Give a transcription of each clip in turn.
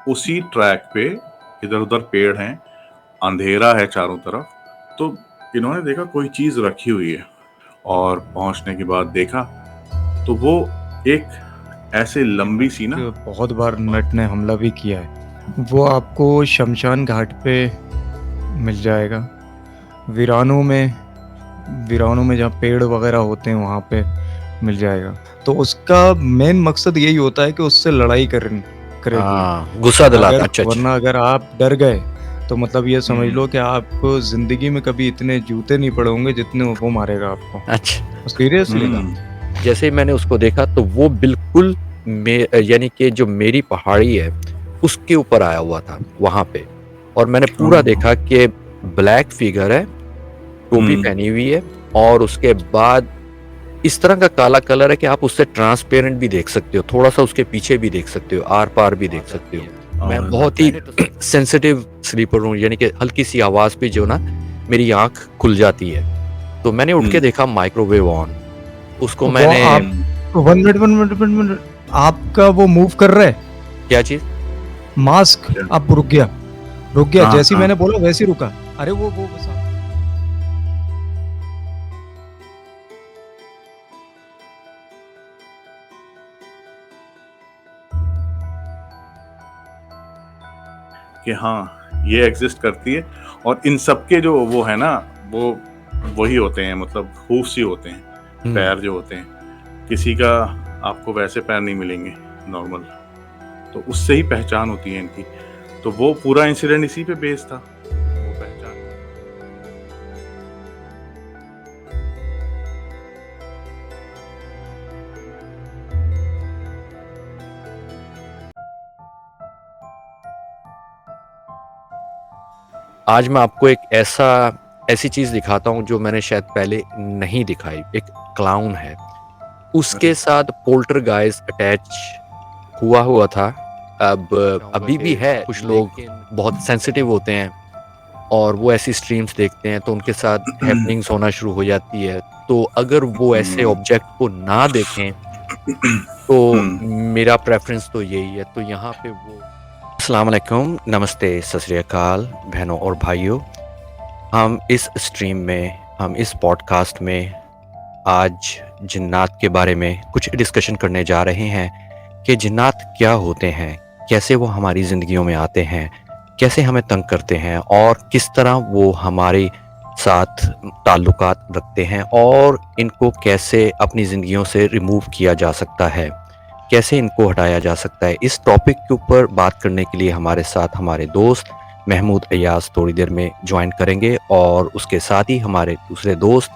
उसी ट्रैक पे इधर-उधर पेड़ हैं, अंधेरा है चारों तरफ, तो इन्होंने देखा कोई चीज़ रखी हुई है और पहुँचने के बाद देखा, तो वो एक ऐसे लंबी सी ना बहुत बार नट ने हमला भी किया है। वो आपको शमशान घाट पे मिल जाएगा, वीरानों में जहाँ पेड़ वगैरह होते हैं वहाँ पे मिल जाएगा। तो उसका मेन मकसद यही होता है कि उससे लड़ाई करे कोई। गुस्सा दिलाता। अच्छा वरना अगर आप डर गए तो मतलब ये समझ हुँ। लो कि आपको जिंदगी में कभी इतने जूते नहीं पड़े होंगे जितने वो मारेगा आपको। अच्छा, सीरियसली। जैसे ही मैंने उसको देखा तो वो बिल्कुल यानी कि जो मेरी पहाड़ी है उसके ऊपर आया हुआ था वहां पे, और मैंने पूरा देखा कि ब्लैक फिगर है, टोपी पहनी हुई है, और उसके बाद इस तरह का काला कलर है कि आप उससे ट्रांसपेरेंट भी देख सकते हो, थोड़ा सा उसके पीछे भी देख सकते हो, आर पार भी देख सकते हो। मैं बहुत ही सेंसिटिव स्लीपर हूँ, यानी कि हल्की सी आवाज पे जो ना मेरी आंख खुल जाती है। तो मैंने उठ के देखा माइक्रोवेव ऑन, उसको मैंने वन मिनट आपका वो मूव कर रहा है क्या चीज मास्क, आप रुक गया जैसे मैंने बोला वैसे रुका। अरे वो बस कि हाँ, ये एग्ज़िस्ट करती है और इन सब के जो वो है ना, वो वही होते हैं, मतलब हूफ्स ही होते हैं, पैर जो होते हैं। किसी का आपको वैसे पैर नहीं मिलेंगे नॉर्मल, तो उससे ही पहचान होती है इनकी। तो वो पूरा इंसिडेंट इसी पे बेस्ड था, वो पहचान। आज मैं आपको एक ऐसी चीज दिखाता हूँ जो मैंने शायद पहले नहीं दिखाई। एक क्लाउन है, उसके साथ पोल्टरगाइस्ट अटैच हुआ था। अब अभी भी है, कुछ लोग बहुत सेंसिटिव होते हैं और वो ऐसी स्ट्रीम्स देखते हैं तो उनके साथ हैपनिंग्स होना शुरू हो जाती है। तो अगर वो ऐसे ऑब्जेक्ट को ना देखें तो मेरा प्रेफरेंस तो यही है। तो यहाँ पे वो अस्सलाम वालेकुम, नमस्ते, सत श्री अकाल बहनों और भाइयों। हम इस स्ट्रीम में, हम इस पॉडकास्ट में आज जिन्नात के बारे में कुछ डिस्कशन करने जा रहे हैं कि जिन्नात क्या होते हैं, कैसे वो हमारी ज़िंदगियों में आते हैं, कैसे हमें तंग करते हैं और किस तरह वो हमारे साथ ताल्लुकात रखते हैं और इनको कैसे अपनी ज़िंदगियों से रिमूव किया जा सकता है, कैसे इनको हटाया जा सकता है। इस टॉपिक के ऊपर बात करने के लिए हमारे साथ हमारे दोस्त महमूद अयाज थोड़ी देर में ज्वाइन करेंगे और उसके साथ ही हमारे दूसरे दोस्त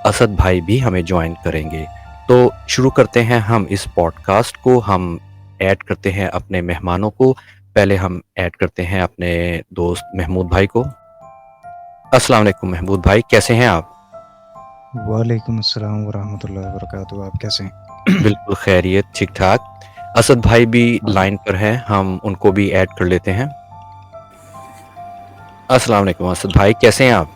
असद भाई भी हमें ज्वाइन करेंगे। तो शुरू करते हैं हम इस पॉडकास्ट को। हम ऐड करते हैं अपने मेहमानों को। पहले हम ऐड करते हैं अपने दोस्त महमूद भाई को। अस्सलाम वालेकुम महमूद भाई, कैसे हैं आप? वालेकुम अस्सलाम वरहमतुल्लाहि वबरकातुहू। आप कैसे हैं? बिल्कुल खैरियत, ठीक ठाक। असद भाई भी लाइन पर हैं, हम उनको भी ऐड कर लेते हैं। अस्सलाम वालेकुम असद भाई, कैसे हैं आप?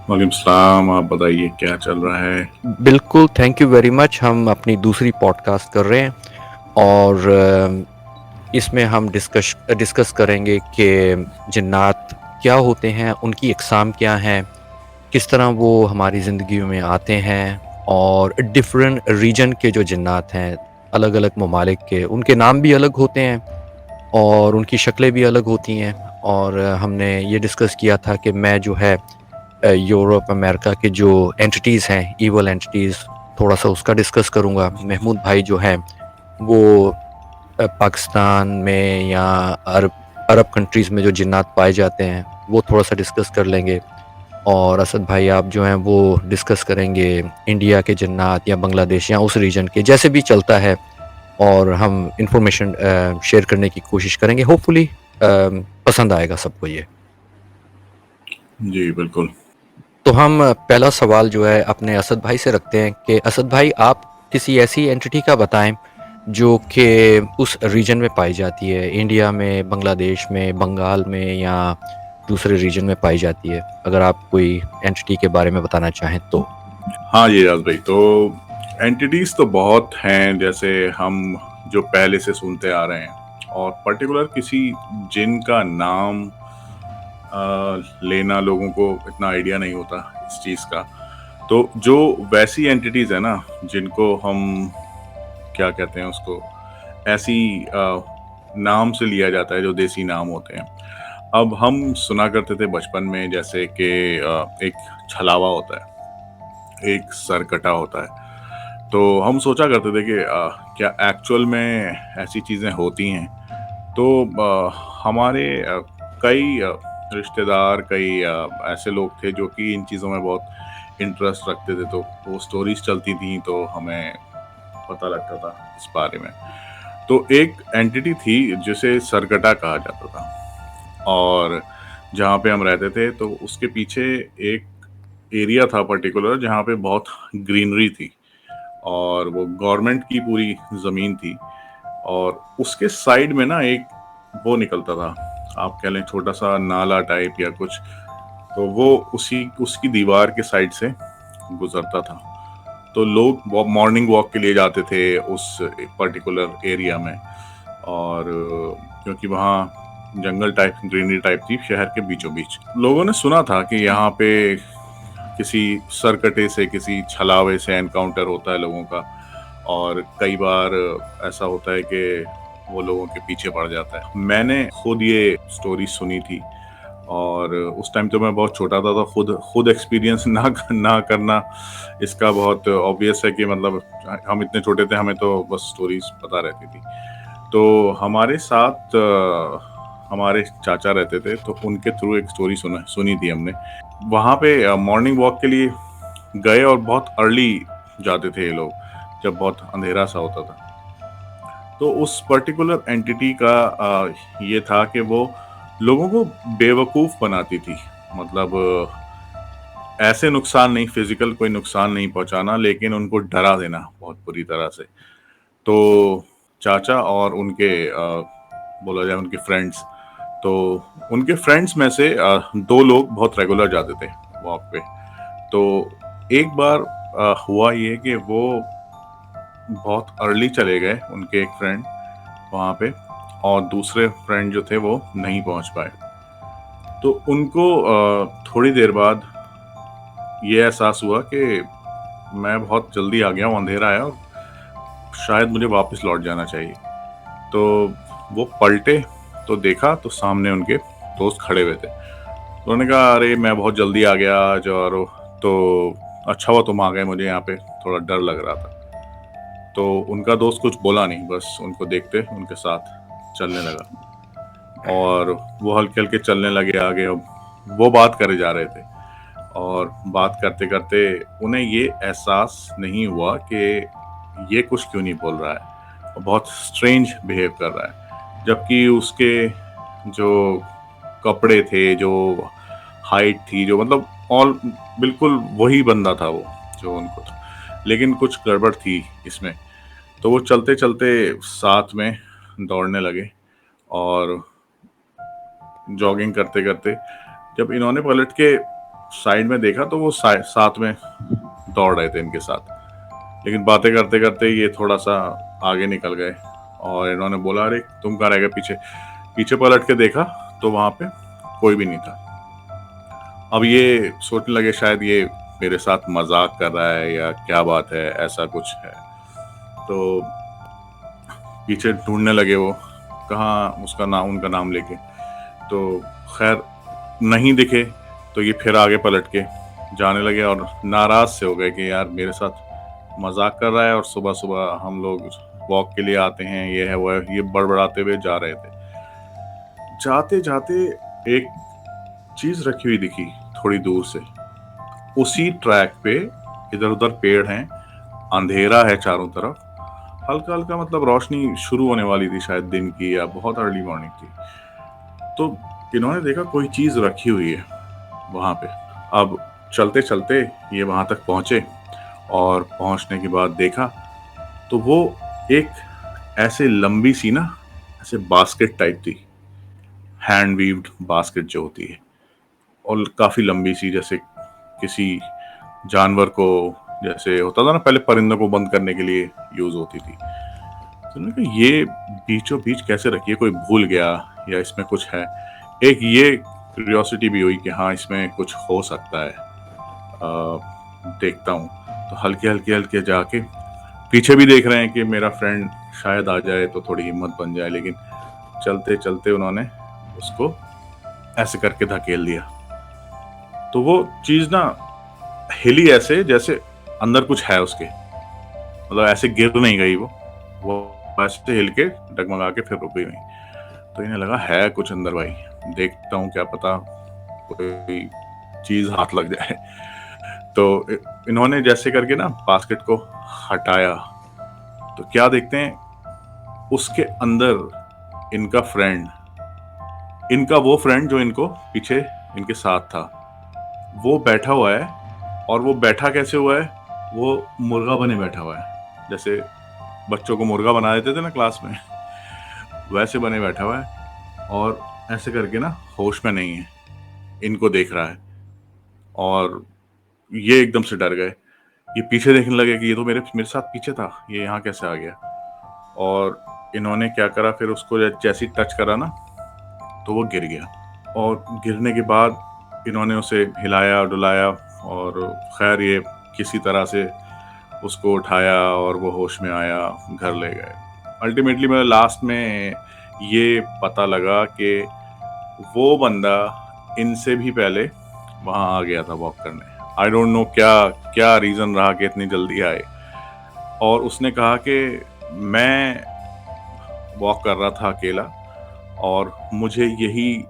वालेकुम सलाम, आप बताइए क्या चल रहा है? बिल्कुल, थैंक यू वेरी मच। हम अपनी दूसरी पॉडकास्ट कर रहे हैं और इसमें हम डिस्कस करेंगे कि जिन्नात क्या होते हैं, उनकी अक़साम क्या हैं, किस तरह वो हमारी ज़िंदगियों में आते हैं, और डिफरेंट रीजन के जो जिन्नात हैं, अलग अलग ममालिक के, उनके नाम भी अलग होते हैं और उनकी शक्लें भी अलग होती हैं। और हमने ये डिस्कस किया था कि मैं जो है यूरोप अमेरिका के जो एंटिटीज़ हैं, ईवल एंटिटीज़, थोड़ा सा उसका डिस्कस करूँगा। महमूद भाई जो हैं वो पाकिस्तान में या अरब कंट्रीज़ में जो जिन्नात पाए जाते हैं वो थोड़ा सा डिस्कस कर लेंगे। और असद भाई आप जो हैं वो डिस्कस करेंगे इंडिया के जिन्नात या बांग्लादेश या उस रीजन के, जैसे भी चलता है, और हम इंफॉर्मेशन शेयर करने की कोशिश करेंगे। होपफुली पसंद आएगा सबको ये। जी बिल्कुल। तो हम पहला सवाल जो है अपने असद भाई से रखते हैं कि असद भाई आप किसी ऐसी एंटिटी का बताएं जो कि उस रीजन में पाई जाती है, इंडिया में, बांग्लादेश में, बंगाल में या दूसरे रीजन में पाई जाती है। अगर आप कोई एंटिटी के बारे में बताना चाहें तो। हाँ जी राज भाई, तो एंटिटीज़ तो बहुत हैं, जैसे हम जो पहले से सुनते आ रहे हैं, और पर्टिकुलर किसी जिन का नाम लेना लोगों को इतना आइडिया नहीं होता इस चीज़ का। तो जो वैसी एंटिटीज़ है ना, जिनको हम क्या कहते हैं उसको, ऐसी नाम से लिया जाता है जो देसी नाम होते हैं। अब हम सुना करते थे बचपन में, जैसे कि एक छलावा होता है, एक सरकटा होता है। तो हम सोचा करते थे कि क्या एक्चुअल में ऐसी चीज़ें होती हैं? तो हमारे कई रिश्तेदार, कई ऐसे लोग थे जो कि इन चीज़ों में बहुत इंटरेस्ट रखते थे, तो वो स्टोरीज़ चलती थीं तो हमें पता लगता था इस बारे में। तो एक एंटिटी थी जिसे सरकटा कहा जाता था, और जहाँ पे हम रहते थे तो उसके पीछे एक एरिया था पर्टिकुलर जहाँ पे बहुत ग्रीनरी थी, और वो गवर्नमेंट की पूरी ज़मीन थी, और उसके साइड में ना एक वो निकलता था, आप कह लें छोटा-सा नाला टाइप या कुछ, तो वो उसी उसकी दीवार के साइड से गुज़रता था। तो लोग मॉर्निंग वॉक के लिए जाते थे उस पर्टिकुलर एरिया में, और क्योंकि वहाँ जंगल टाइप, ग्रीनरी टाइप थी शहर के बीचों बीच। लोगों ने सुना था कि यहाँ पे किसी सरकटे से, किसी छलावे से एनकाउंटर होता है लोगों का, और कई बार ऐसा होता है कि वो लोगों के पीछे पड़ जाता है। मैंने खुद ये स्टोरी सुनी थी, और उस टाइम तो मैं बहुत छोटा था, तो खुद एक्सपीरियंस ना करना इसका बहुत ऑब्वियस है कि मतलब हम इतने छोटे थे, हमें तो बस स्टोरीज पता रहती थी। तो हमारे साथ हमारे चाचा रहते थे, तो उनके थ्रू एक स्टोरी सुनी थी हमने। वहाँ पे मॉर्निंग वॉक के लिए गए, और बहुत अर्ली जाते थे ये लोग, जब बहुत अंधेरा सा होता था। तो उस पर्टिकुलर एंटिटी का ये था कि वो लोगों को बेवकूफ़ बनाती थी। मतलब ऐसे नुकसान नहीं, फिज़िकल कोई नुकसान नहीं पहुँचाना, लेकिन उनको डरा देना बहुत बुरी तरह से। तो चाचा और उनके बोला जाए उनके फ्रेंड्स, तो उनके फ्रेंड्स में से 2 लोग बहुत रेगुलर जाते थे वॉक पे। तो एक बार हुआ ये कि वो बहुत अर्ली चले गए, उनके एक फ्रेंड वहाँ पे, और दूसरे फ्रेंड जो थे वो नहीं पहुँच पाए। तो उनको थोड़ी देर बाद ये एहसास हुआ कि मैं बहुत जल्दी आ गया हूँ, अंधेरा है और शायद मुझे वापस लौट जाना चाहिए। तो वो पलटे तो देखा तो सामने उनके दोस्त खड़े हुए थे। तो उन्होंने कहा, अरे मैं बहुत जल्दी आ गया आज, और तो अच्छा हुआ तुम आ गए, मुझे यहाँ पे थोड़ा डर लग रहा था। तो उनका दोस्त कुछ बोला नहीं, बस उनको देखते उनके साथ चलने लगा, और वो हल्के-हल्के चलने लगे आगे। अब वो बात करे जा रहे थे, और बात करते-करते उन्हें ये एहसास नहीं हुआ कि ये कुछ क्यों नहीं बोल रहा है और बहुत स्ट्रेंज बिहेव कर रहा है। जबकि उसके जो कपड़े थे, जो हाइट थी, जो मतलब ऑल बिल्कुल वही बंदा था वो, जो उनको था। लेकिन कुछ गड़बड़ थी इसमें। तो वो चलते-चलते साथ में दौड़ने लगे, और जॉगिंग करते-करते जब इन्होंने पलट के साइड में देखा तो वो साथ में दौड़ रहे थे इनके साथ। लेकिन बातें करते-करते ये थोड़ा-सा आगे निकल गए, और इन्होंने बोला, अरे तुम कहाँ रह गए पीछे? पीछे पलट के देखा तो वहाँ पे कोई भी नहीं था। अब ये सोचने लगे शायद ये मेरे साथ मज़ाक कर रहा है या क्या बात है, ऐसा कुछ है। तो पीछे ढूँढने लगे वो, कहाँ उनका नाम लेके। तो खैर नहीं दिखे, तो ये फिर आगे पलट के जाने लगे, और नाराज़ से हो गए कि यार मेरे साथ मज़ाक कर रहा है, और सुबह-सुबह हम लोग वॉक के लिए आते हैं, ये है वो है, ये बड़बड़ाते हुए जा रहे थे। जाते-जाते एक चीज़ रखी हुई दिखी थोड़ी दूर से। उसी ट्रैक पे इधर-उधर पेड़ हैं, अंधेरा है चारों तरफ, हल्का-हल्का मतलब रोशनी शुरू होने वाली थी शायद दिन की, या बहुत अर्ली मॉर्निंग थी। तो इन्होंने देखा कोई चीज़ रखी हुई है वहाँ पे। अब चलते-चलते ये वहाँ तक पहुँचे, और पहुँचने के बाद देखा तो वो एक ऐसे लंबी सी ना, ऐसे बास्केट टाइप थी, हैंड वीव्ड बास्केट जो होती है, और काफ़ी लंबी सी, जैसे किसी जानवर को, जैसे होता था ना पहले परिंदों को बंद करने के लिए यूज़ होती थी। तो मैंने कहा ये बीचों बीच कैसे रखी है, कोई भूल गया या इसमें कुछ है। एक ये क्यूरियोसिटी भी हुई कि हाँ इसमें कुछ हो सकता है, देखता हूँ। तो हल्के हल्के हल्के जाके पीछे भी देख रहे हैं कि मेरा फ्रेंड शायद आ जाए तो थोड़ी हिम्मत बन जाए, लेकिन चलते चलते उन्होंने उसको ऐसे करके धकेल दिया। तो वो चीज ना हिली ऐसे जैसे अंदर कुछ है उसके, मतलब ऐसे गिर नहीं गई वो ऐसे हिल के डगमगा के फिर रुक गई वहीं। तो इन्हें लगा है कुछ अंदर भाई, देखता हूँ क्या पता कोई चीज हाथ लग जाए। तो इन्होंने जैसे करके ना बास्केट को हटाया तो क्या देखते हैं उसके अंदर इनका फ्रेंड, इनका वो फ्रेंड जो इनको पीछे इनके साथ था, वो बैठा हुआ है। और वो बैठा कैसे हुआ है, वो मुर्गा बने बैठा हुआ है, जैसे बच्चों को मुर्गा बना देते थे ना क्लास में, वैसे बने बैठा हुआ है और ऐसे करके ना होश में नहीं है, इनको देख रहा है। और ये एकदम से डर गए, ये पीछे देखने लगे कि ये तो मेरे साथ पीछे था, ये यहाँ कैसे आ गया। और इन्होंने क्या करा, फिर उसको जैसे टच करा ना तो वो गिर गया। और गिरने के बाद इन्होंने उसे हिलाया डुलाया और खैर ये किसी तरह से उसको उठाया और वो होश में आया, घर ले गए। अल्टीमेटली मेरे लास्ट में ये पता लगा कि वो बंदा इनसे भी पहले वहाँ आ गया था वॉक करने। आई डोंट नो क्या क्या रीज़न रहा कि इतनी जल्दी आए। और उसने कहा कि मैं वॉक कर रहा था अकेला और मुझे यही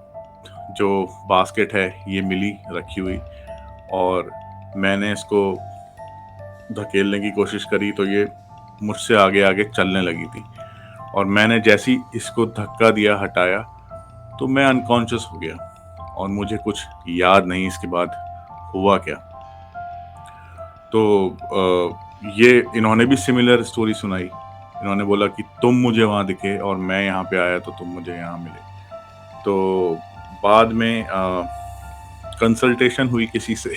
जो बास्केट है ये मिली रखी हुई, और मैंने इसको धकेलने की कोशिश करी तो ये मुझसे आगे आगे चलने लगी थी। और मैंने जैसे ही इसको धक्का दिया, हटाया, तो मैं अनकॉन्शियस हो गया और मुझे कुछ याद नहीं इसके बाद हुआ क्या। तो ये इन्होंने भी सिमिलर स्टोरी सुनाई। इन्होंने बोला कि तुम मुझे वहाँ दिखे और मैं यहाँ पे आया तो तुम मुझे यहाँ मिले। तो बाद में कंसल्टेशन हुई किसी से,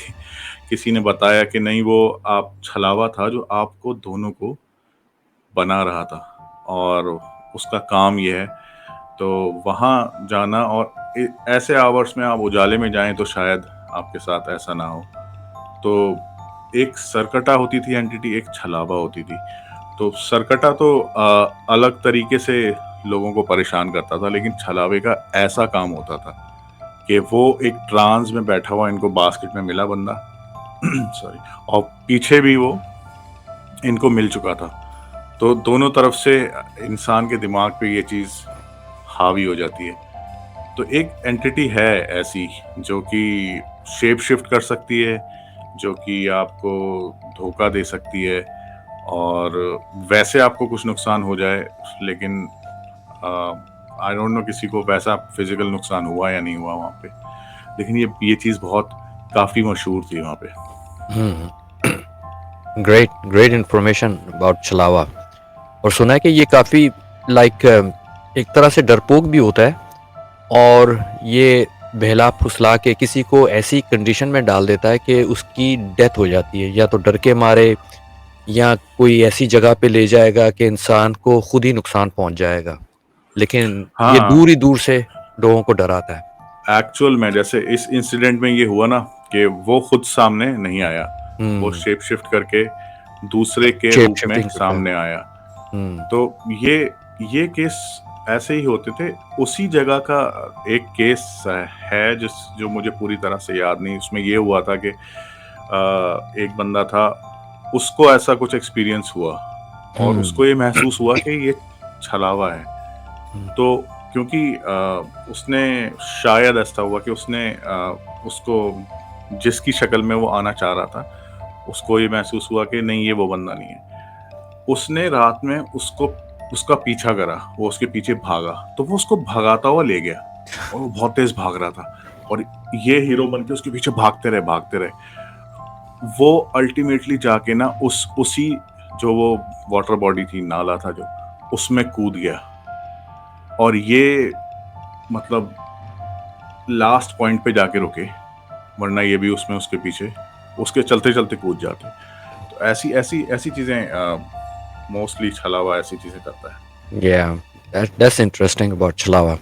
किसी ने बताया कि नहीं वो आप छलावा था जो आपको दोनों को बना रहा था और उसका काम ये है। तो वहाँ जाना और ऐसे आवर्स में आप उजाले में जाएं तो शायद आपके साथ ऐसा ना हो। तो एक सरकटा होती थी एंटिटी, एक छलावा होती थी। तो सरकटा तो अलग तरीके से लोगों को परेशान करता था, लेकिन छलावे का ऐसा काम होता था कि वो एक ट्रांस में बैठा हुआ, इनको बास्केट में मिला बंदा सॉरी, और पीछे भी वो इनको मिल चुका था। तो दोनों तरफ से इंसान के दिमाग पे ये चीज़ हावी हो जाती है। तो एक एंटिटी है ऐसी जो कि शेप शिफ्ट कर सकती है, जो कि आपको धोखा दे सकती है और वैसे आपको कुछ नुकसान हो जाए, लेकिन आई डोंट नो किसी को वैसा फिजिकल नुकसान हुआ या नहीं हुआ वहाँ पे, लेकिन ये चीज़ बहुत काफ़ी मशहूर थी वहाँ पे। ग्रेट इंफॉर्मेशन अबाउट छलावा। और सुना है कि ये काफ़ी लाइक एक तरह से डरपोक भी होता है और ये बहला फुसला के किसी को ऐसी कंडीशन में डाल देता है कि उसकी डेथ हो जाती है, या तो डर के मारे या कोई ऐसी जगह पे ले जाएगा कि इंसान को खुद ही नुकसान पहुंच जाएगा, लेकिन हाँ, ये दूर ही दूर से लोगों को डराता है। एक्चुअल में जैसे इस इंसिडेंट में ये हुआ ना कि वो खुद सामने नहीं आया, वो शेप शिफ्ट करके दूसरे के Shape रूप में shifting करता सामने आया। तो ये केस ऐसे ही होते थे। उसी जगह का एक केस है जो मुझे पूरी तरह से याद नहीं। उसमें ये हुआ था कि एक बंदा था, उसको ऐसा कुछ एक्सपीरियंस हुआ और उसको ये महसूस हुआ कि ये छलावा है। तो क्योंकि उसने शायद ऐसा हुआ कि उसने उसको जिसकी शक्ल में वो आना चाह रहा था, उसको ये महसूस हुआ कि नहीं ये वो बंदा नहीं है। उसने रात में उसका पीछा करा, वो उसके पीछे भागा, तो वो उसको भगाता हुआ ले गया और वो बहुत तेज भाग रहा था और ये हीरो बन के उसके पीछे भागते रहे। वो अल्टीमेटली जाके ना उसी जो वो वाटर बॉडी थी, नाला था जो, उसमें कूद गया। और ये मतलब लास्ट पॉइंट पे जाके रुके, वरना ये भी उसमें उसके पीछे उसके चलते चलते कूद जाते। तो ऐसी चीजें मोस्टली छलावा ऐसी चीजें करता है। Yeah, that's interesting about छलावा।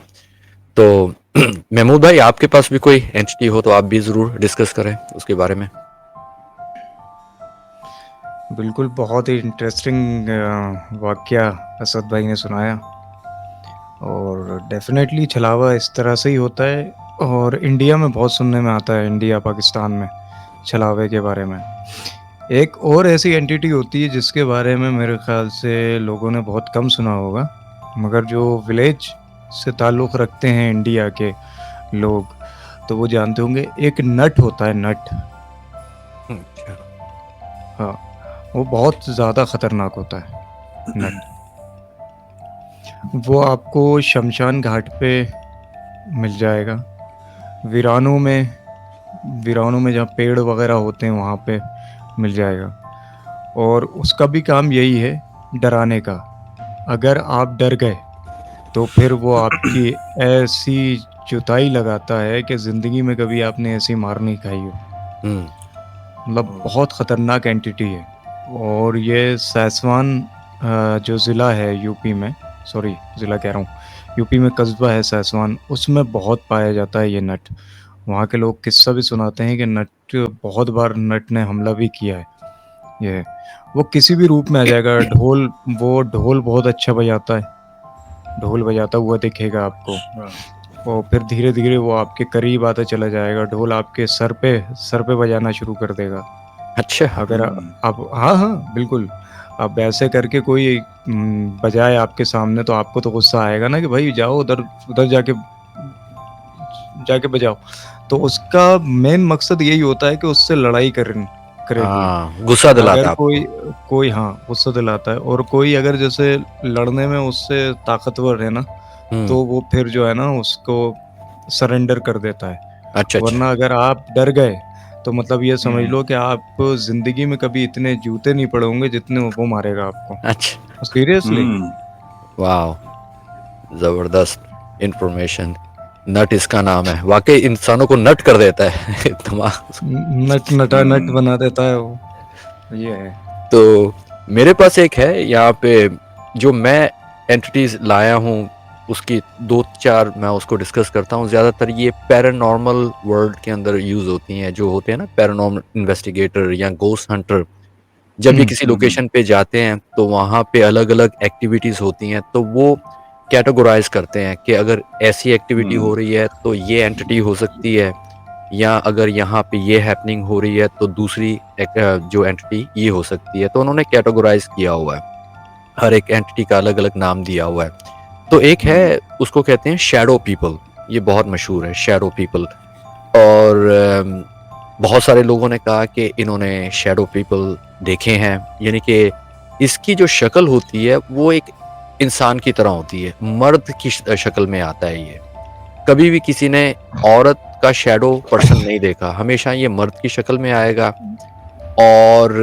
तो महमूद भाई, आपके पास भी कोई एंटिटी हो तो आप भी ज़रूर डिस्कस करें उसके बारे में। बिल्कुल, बहुत ही इंटरेस्टिंग वाक़या असद भाई ने सुनाया और डेफ़िनेटली छलावा इस तरह से ही होता है और इंडिया में बहुत सुनने में आता है, इंडिया, पाकिस्तान में छलावे के बारे में। एक और ऐसी एंटिटी होती है जिसके बारे में मेरे ख़्याल से लोगों ने बहुत कम सुना होगा, मगर जो विलेज से ताल्लुक़ रखते हैं इंडिया के लोग, तो वो जानते होंगे, एक नट होता है, नट। अच्छा। हाँ, वो बहुत ज़्यादा ख़तरनाक होता है, नट। वो आपको शमशान घाट पे मिल जाएगा, वीरानों में जहाँ पेड़ वग़ैरह होते हैं वहाँ पे मिल जाएगा और उसका भी काम यही है, डराने का। अगर आप डर गए, तो फिर वो आपकी ऐसी जुताई लगाता है कि ज़िंदगी में कभी आपने ऐसी मार नहीं खाई हो। हुँ। मतलब बहुत ख़तरनाक एंटिटी है और ये सैसवान जो ज़िला है यूपी में, सॉरी ज़िला कह रहा हूँ, यूपी में कस्बा है सैसवान, उसमें बहुत पाया जाता है ये नट। वहाँ के लोग किस्सा भी सुनाते हैं कि बहुत बार नट ने हमला भी किया है। ये वो किसी भी रूप में आ जाएगा, वो ढोल बहुत अच्छा बजाता है, ढोल बजाता हुआ दिखेगा आपको और फिर धीरे-धीरे वो आपके करीब आता चला जाएगा, ढोल आपके सर पे बजाना शुरू कर देगा। अच्छा। अगर आप हाँ, हाँ, बिल्कुल। अब ऐसे करके कोई बजाए आपके सामने तो आपको तो गुस्सा आएगा ना कि भाई जाओ उधर उधर जाके बजाओ। तो उसका मेन मकसद यही होता है कि उससे लड़ाई करे कोई। हाँ, गुस्सा अगर दिलाता है आपको। कोई हाँ, गुस्सा दिलाता है और कोई अगर जैसे लड़ने में उससे ताकतवर है ना, हुँ। तो वो फिर जो है ना उसको सरेंडर कर देता है। अच्छा, अच्छा। वरना अगर आप डर गए, तो मतलब ये समझ लो कि आप ज़िंदगी में कभी इतने जूते नहीं पड़े होंगे जितने वो मारेगा आपको। अच्छा, सीरियसली। वॉव! ज़बरदस्त इन्फॉर्मेशन। नट इसका नाम है। वाक़ई इंसानों को नट कर देता है दिमाग। नट बना देता है वो। ये है। तो मेरे पास एक है यहाँ पे, जो मैं एंटिटीज़ लाया हूँ, उसकी 2-4 मैं उसको डिस्कस करता हूँ। ज़्यादातर ये पैरानॉर्मल वर्ल्ड के अंदर यूज़ होती हैं, जो होते हैं ना पैरानॉर्मल इन्वेस्टिगेटर या घोस्ट हंटर। जब ये हुँ, किसी लोकेशन पे जाते हैं तो वहाँ पे अलग-अलग एक्टिविटीज़ होती हैं, तो वो कैटेगराइज़ करते हैं कि अगर ऐसी एक्टिविटी हो रही है तो ये एंटिटी हो सकती है, या अगर यहाँ पे ये हैपनिंग हो रही है तो दूसरी जो एंटिटी ये हो सकती है। तो उन्होंने कैटेगराइज़ किया हुआ है। हर एक एंटिटी का अलग-अलग नाम दिया हुआ है। तो एक है, उसको कहते हैं शैडो पीपल। ये बहुत मशहूर है, शैडो पीपल। और बहुत सारे लोगों ने कहा कि इन्होंने शैडो पीपल देखे हैं, यानी कि इसकी जो शक्ल होती है वो एक इंसान की तरह होती है, मर्द की शक्ल में आता है ये। कभी भी किसी ने औरत का शैडो पर्सन नहीं देखा, हमेशा ये मर्द की शक्ल में आएगा और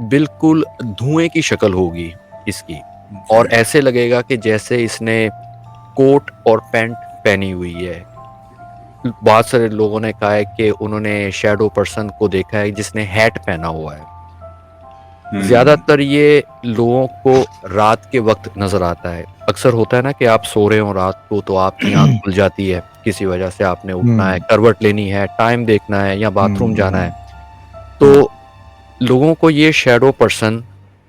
बिल्कुल धुएँ की शक्ल होगी इसकी, और ऐसे लगेगा कि जैसे इसने कोट और पैंट पहनी हुई है। बहुत सारे लोगों ने कहा है कि उन्होंने शैडो पर्सन को देखा है जिसने हैट पहना हुआ है। ज़्यादातर ये लोगों को रात के वक़्त नज़र आता है। अक्सर होता है ना कि आप सो रहे हो रात को तो आपकी आँख खुल जाती है, किसी वजह से आपने उठना है, हुँ, करवट लेनी है, टाइम देखना है या बाथरूम जाना है। हुँ, हुँ, तो लोगों को ये शैडो पर्सन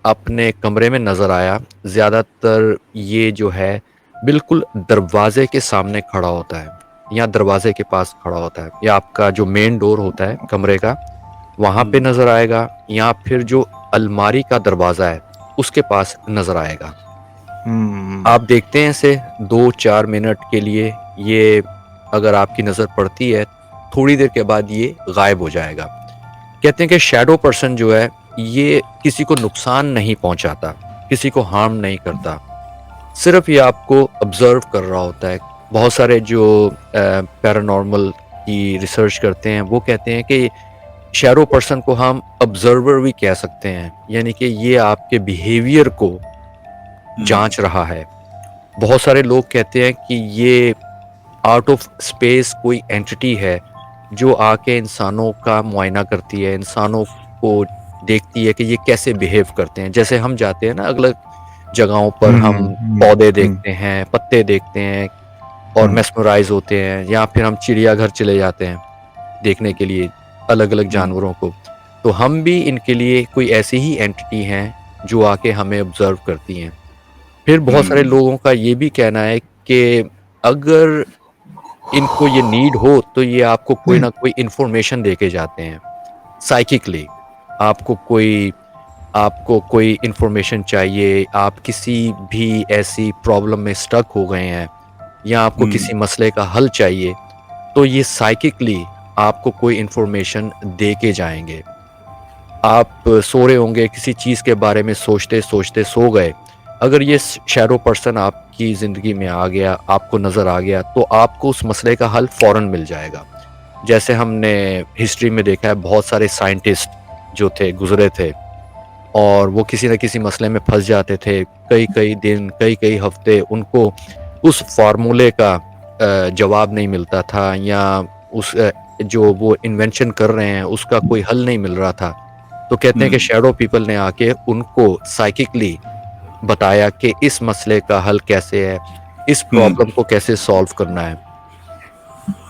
अपने कमरे में नज़र आया। ज़्यादातर ये जो है बिल्कुल दरवाज़े के सामने खड़ा होता है या दरवाज़े के पास खड़ा होता है, या आपका जो मेन डोर होता है कमरे का, वहाँ पे नज़र आएगा, या फिर जो अलमारी का दरवाज़ा है उसके पास नज़र आएगा। हुँ, आप देखते हैं इसे 2-4 मिनट के लिए, ये अगर आपकी नज़र पड़ती है, थोड़ी देर के बाद ये गायब हो जाएगा। कहते हैं कि शैडो पर्सन जो है ये किसी को नुकसान नहीं पहुंचाता, किसी को हार्म नहीं करता, सिर्फ ये आपको ऑब्जर्व कर रहा होता है। बहुत सारे जो पैरानॉर्मल की रिसर्च करते हैं वो कहते हैं कि शैडो पर्सन को हम ऑब्जर्वर भी कह सकते हैं, यानी कि ये आपके बिहेवियर को जांच रहा है। बहुत सारे लोग कहते हैं कि ये आउट ऑफ स्पेस कोई एंटिटी है जो आके इंसानों का मुआयना करती है, इंसानों को देखती है कि ये कैसे बिहेव करते हैं। जैसे हम जाते हैं ना अलग जगहों पर हम्म हम हम्म पौधे हम्म देखते हैं, पत्ते देखते हैं और हम्म मेस्मराइज होते हैं, या फिर हम चिड़ियाघर चले जाते हैं देखने के लिए अलग-अलग हम्म, जानवरों को। तो हम भी इनके लिए कोई ऐसी ही एंटिटी हैं जो आके हमें ऑब्ज़र्व करती हैं। फिर बहुत सारे हम्म, लोगों का ये भी कहना है कि अगर इनको ये नीड हो तो ये आपको कोई ना कोई इन्फॉर्मेशन दे के जाते हैं, साइकिकली। आपको कोई आपको कोई इन्फॉर्मेशन चाहिए, आप किसी भी ऐसी प्रॉब्लम में स्टक हो गए हैं या आपको हम्म, किसी मसले का हल चाहिए, तो ये साइकिकली आपको कोई इन्फॉर्मेशन दे के जाएँगे। आप सो रहे होंगे, किसी चीज़ के बारे में सोचते-सोचते सो गए। अगर ये शैडो पर्सन आपकी ज़िंदगी में आ गया, आपको नज़र आ गया, तो आपको उस मसले का हल फ़ौरन मिल जाएगा। जैसे हमने हिस्ट्री में देखा है, बहुत सारे साइंटिस्ट जो थे, गुज़रे थे और वो किसी न किसी मसले में फँस जाते थे। कई-कई दिन, कई-कई हफ़्ते उनको उस फ़ॉर्मूले का जवाब नहीं मिलता था, या उस जो वो इन्वेंशन कर रहे हैं, उसका कोई हल नहीं मिल रहा था। तो कहते हैं कि हम्म, शैडो पीपल ने आके उनको साइकिकली बताया कि इस मसले का हल कैसे है, इस हम्म, प्रॉब्लम को कैसे सॉल्व करना है।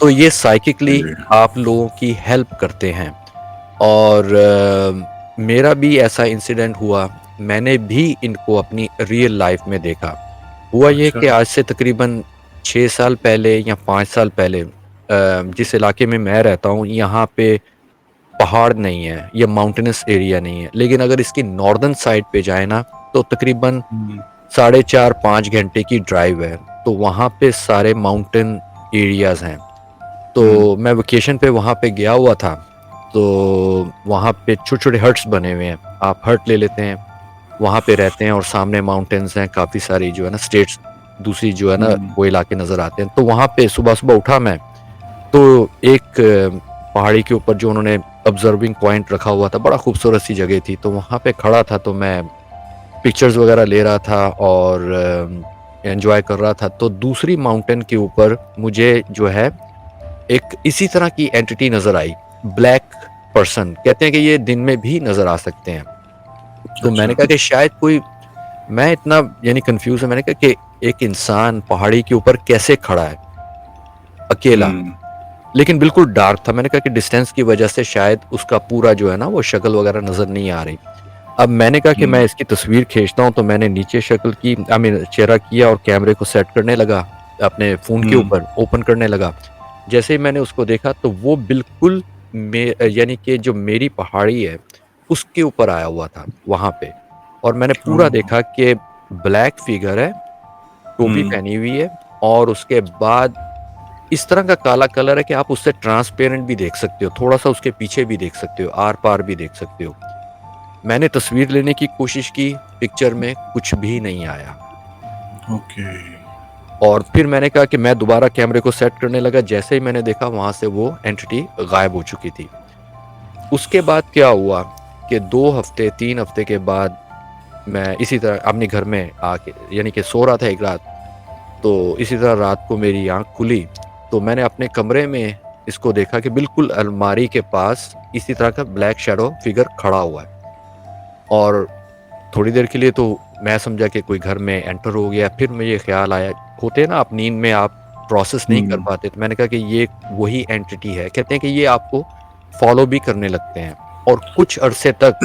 तो ये साइकिकली जी, आप लोगों की हेल्प करते हैं। और मेरा भी ऐसा इंसिडेंट हुआ, मैंने भी इनको अपनी रियल लाइफ़ में देखा। हुआ ये अच्छा, कि आज से तकरीबन 6 साल पहले या 5 साल पहले जिस इलाके में मैं रहता हूँ, यहाँ पे पहाड़ नहीं है, ये माउंटेनस एरिया नहीं है। लेकिन अगर इसकी नॉर्दर्न साइड पे जाएँ ना, तो तकरीबन हुँ, साढ़े 4-5 घंटे की ड्राइव है। तो वहाँ पे सारे माउंटेन एरियाज़ हैं। हुँ, तो मैं वेकेशन पे वहाँ पे गया हुआ था। तो वहाँ पे छोटे-छोटे हट्स बने हुए हैं। आप हट ले लेते हैं, वहाँ पे रहते हैं और सामने माउंटेन्स हैं काफ़ी सारी, जो है ना स्टेट्स दूसरी जो है ना हुँ, वो इलाके नज़र आते हैं। तो वहाँ पे सुबह-सुबह उठा मैं, तो एक पहाड़ी के ऊपर जो उन्होंने ऑब्ज़र्विंग पॉइंट रखा हुआ था, बड़ा खूबसूरत सी जगह थी। तो वहाँ पे खड़ा था, तो मैं पिक्चर्स वग़ैरह ले रहा था और एन्जॉय कर रहा था। तो दूसरी माउंटेन के ऊपर मुझे जो है एक इसी तरह की एंटिटी नज़र आई, ब्लैक पर्सन। कहते हैं कि ये दिन में भी नज़र आ सकते हैं। तो मैंने अच्छा, कहा कि शायद कोई, मैं इतना यानी कन्फ्यूज़ है, मैंने कहा कि एक इंसान पहाड़ी के ऊपर कैसे खड़ा है, अकेला? हुँ, लेकिन बिल्कुल डार्क था। मैंने कहा कि डिस्टेंस की वजह से शायद उसका पूरा जो है ना वो शक्ल वग़ैरह नज़र नहीं आ रही। अब मैंने कहा कि मैं हुँ, इसकी तस्वीर खींचता हूँ, तो मैंने नीचे शक्ल की, आई मीन चेहरा किया और कैमरे को सेट करने लगा, अपने फ़ोन के हुँ, ऊपर ओपन करने लगा। जैसे ही मैंने उसको देखा, तो वो बिल्कुल यानी कि जो मेरी पहाड़ी है, उसके ऊपर आया हुआ था वहाँ पे। और मैंने पूरा ओह! देखा कि ब्लैक फ़िगर है, टोपी हुँ, पहनी हुई है और उसके बाद इस तरह का काला कलर है कि आप उससे ट्रांसपेरेंट भी देख सकते हो, थोड़ा-सा उसके पीछे भी देख सकते हो, आर-पार भी देख सकते हो। मैंने तस्वीर लेने की कोशिश की, पिक्चर में कुछ भी नहीं आया। ओके, और फिर मैंने कहा कि मैं दोबारा कैमरे को सेट करने लगा, जैसे ही मैंने देखा वहाँ से वो एंटिटी गायब हो चुकी थी। उसके बाद क्या हुआ कि 2 हफ्ते, 3 हफ्ते के बाद मैं इसी तरह अपने घर में आके, यानी कि सो रहा था एक रात, तो इसी तरह रात को मेरी आँख खुली, तो मैंने अपने कमरे में इसको देखा कि बिल्कुल अलमारी के पास इसी तरह का ब्लैक शैडो फिगर खड़ा हुआ है। और थोड़ी देर के लिए तो मैं समझा कि कोई घर में एंटर हो गया, फिर मुझे ख़्याल आया, होते हैं ना आप नींद में आप प्रोसेस नहीं कर हुँ, पाते, तो मैंने कहा कि ये वही एंटिटी है। कहते हैं कि ये आपको फ़ॉलो भी करने लगते हैं और कुछ अरसे तक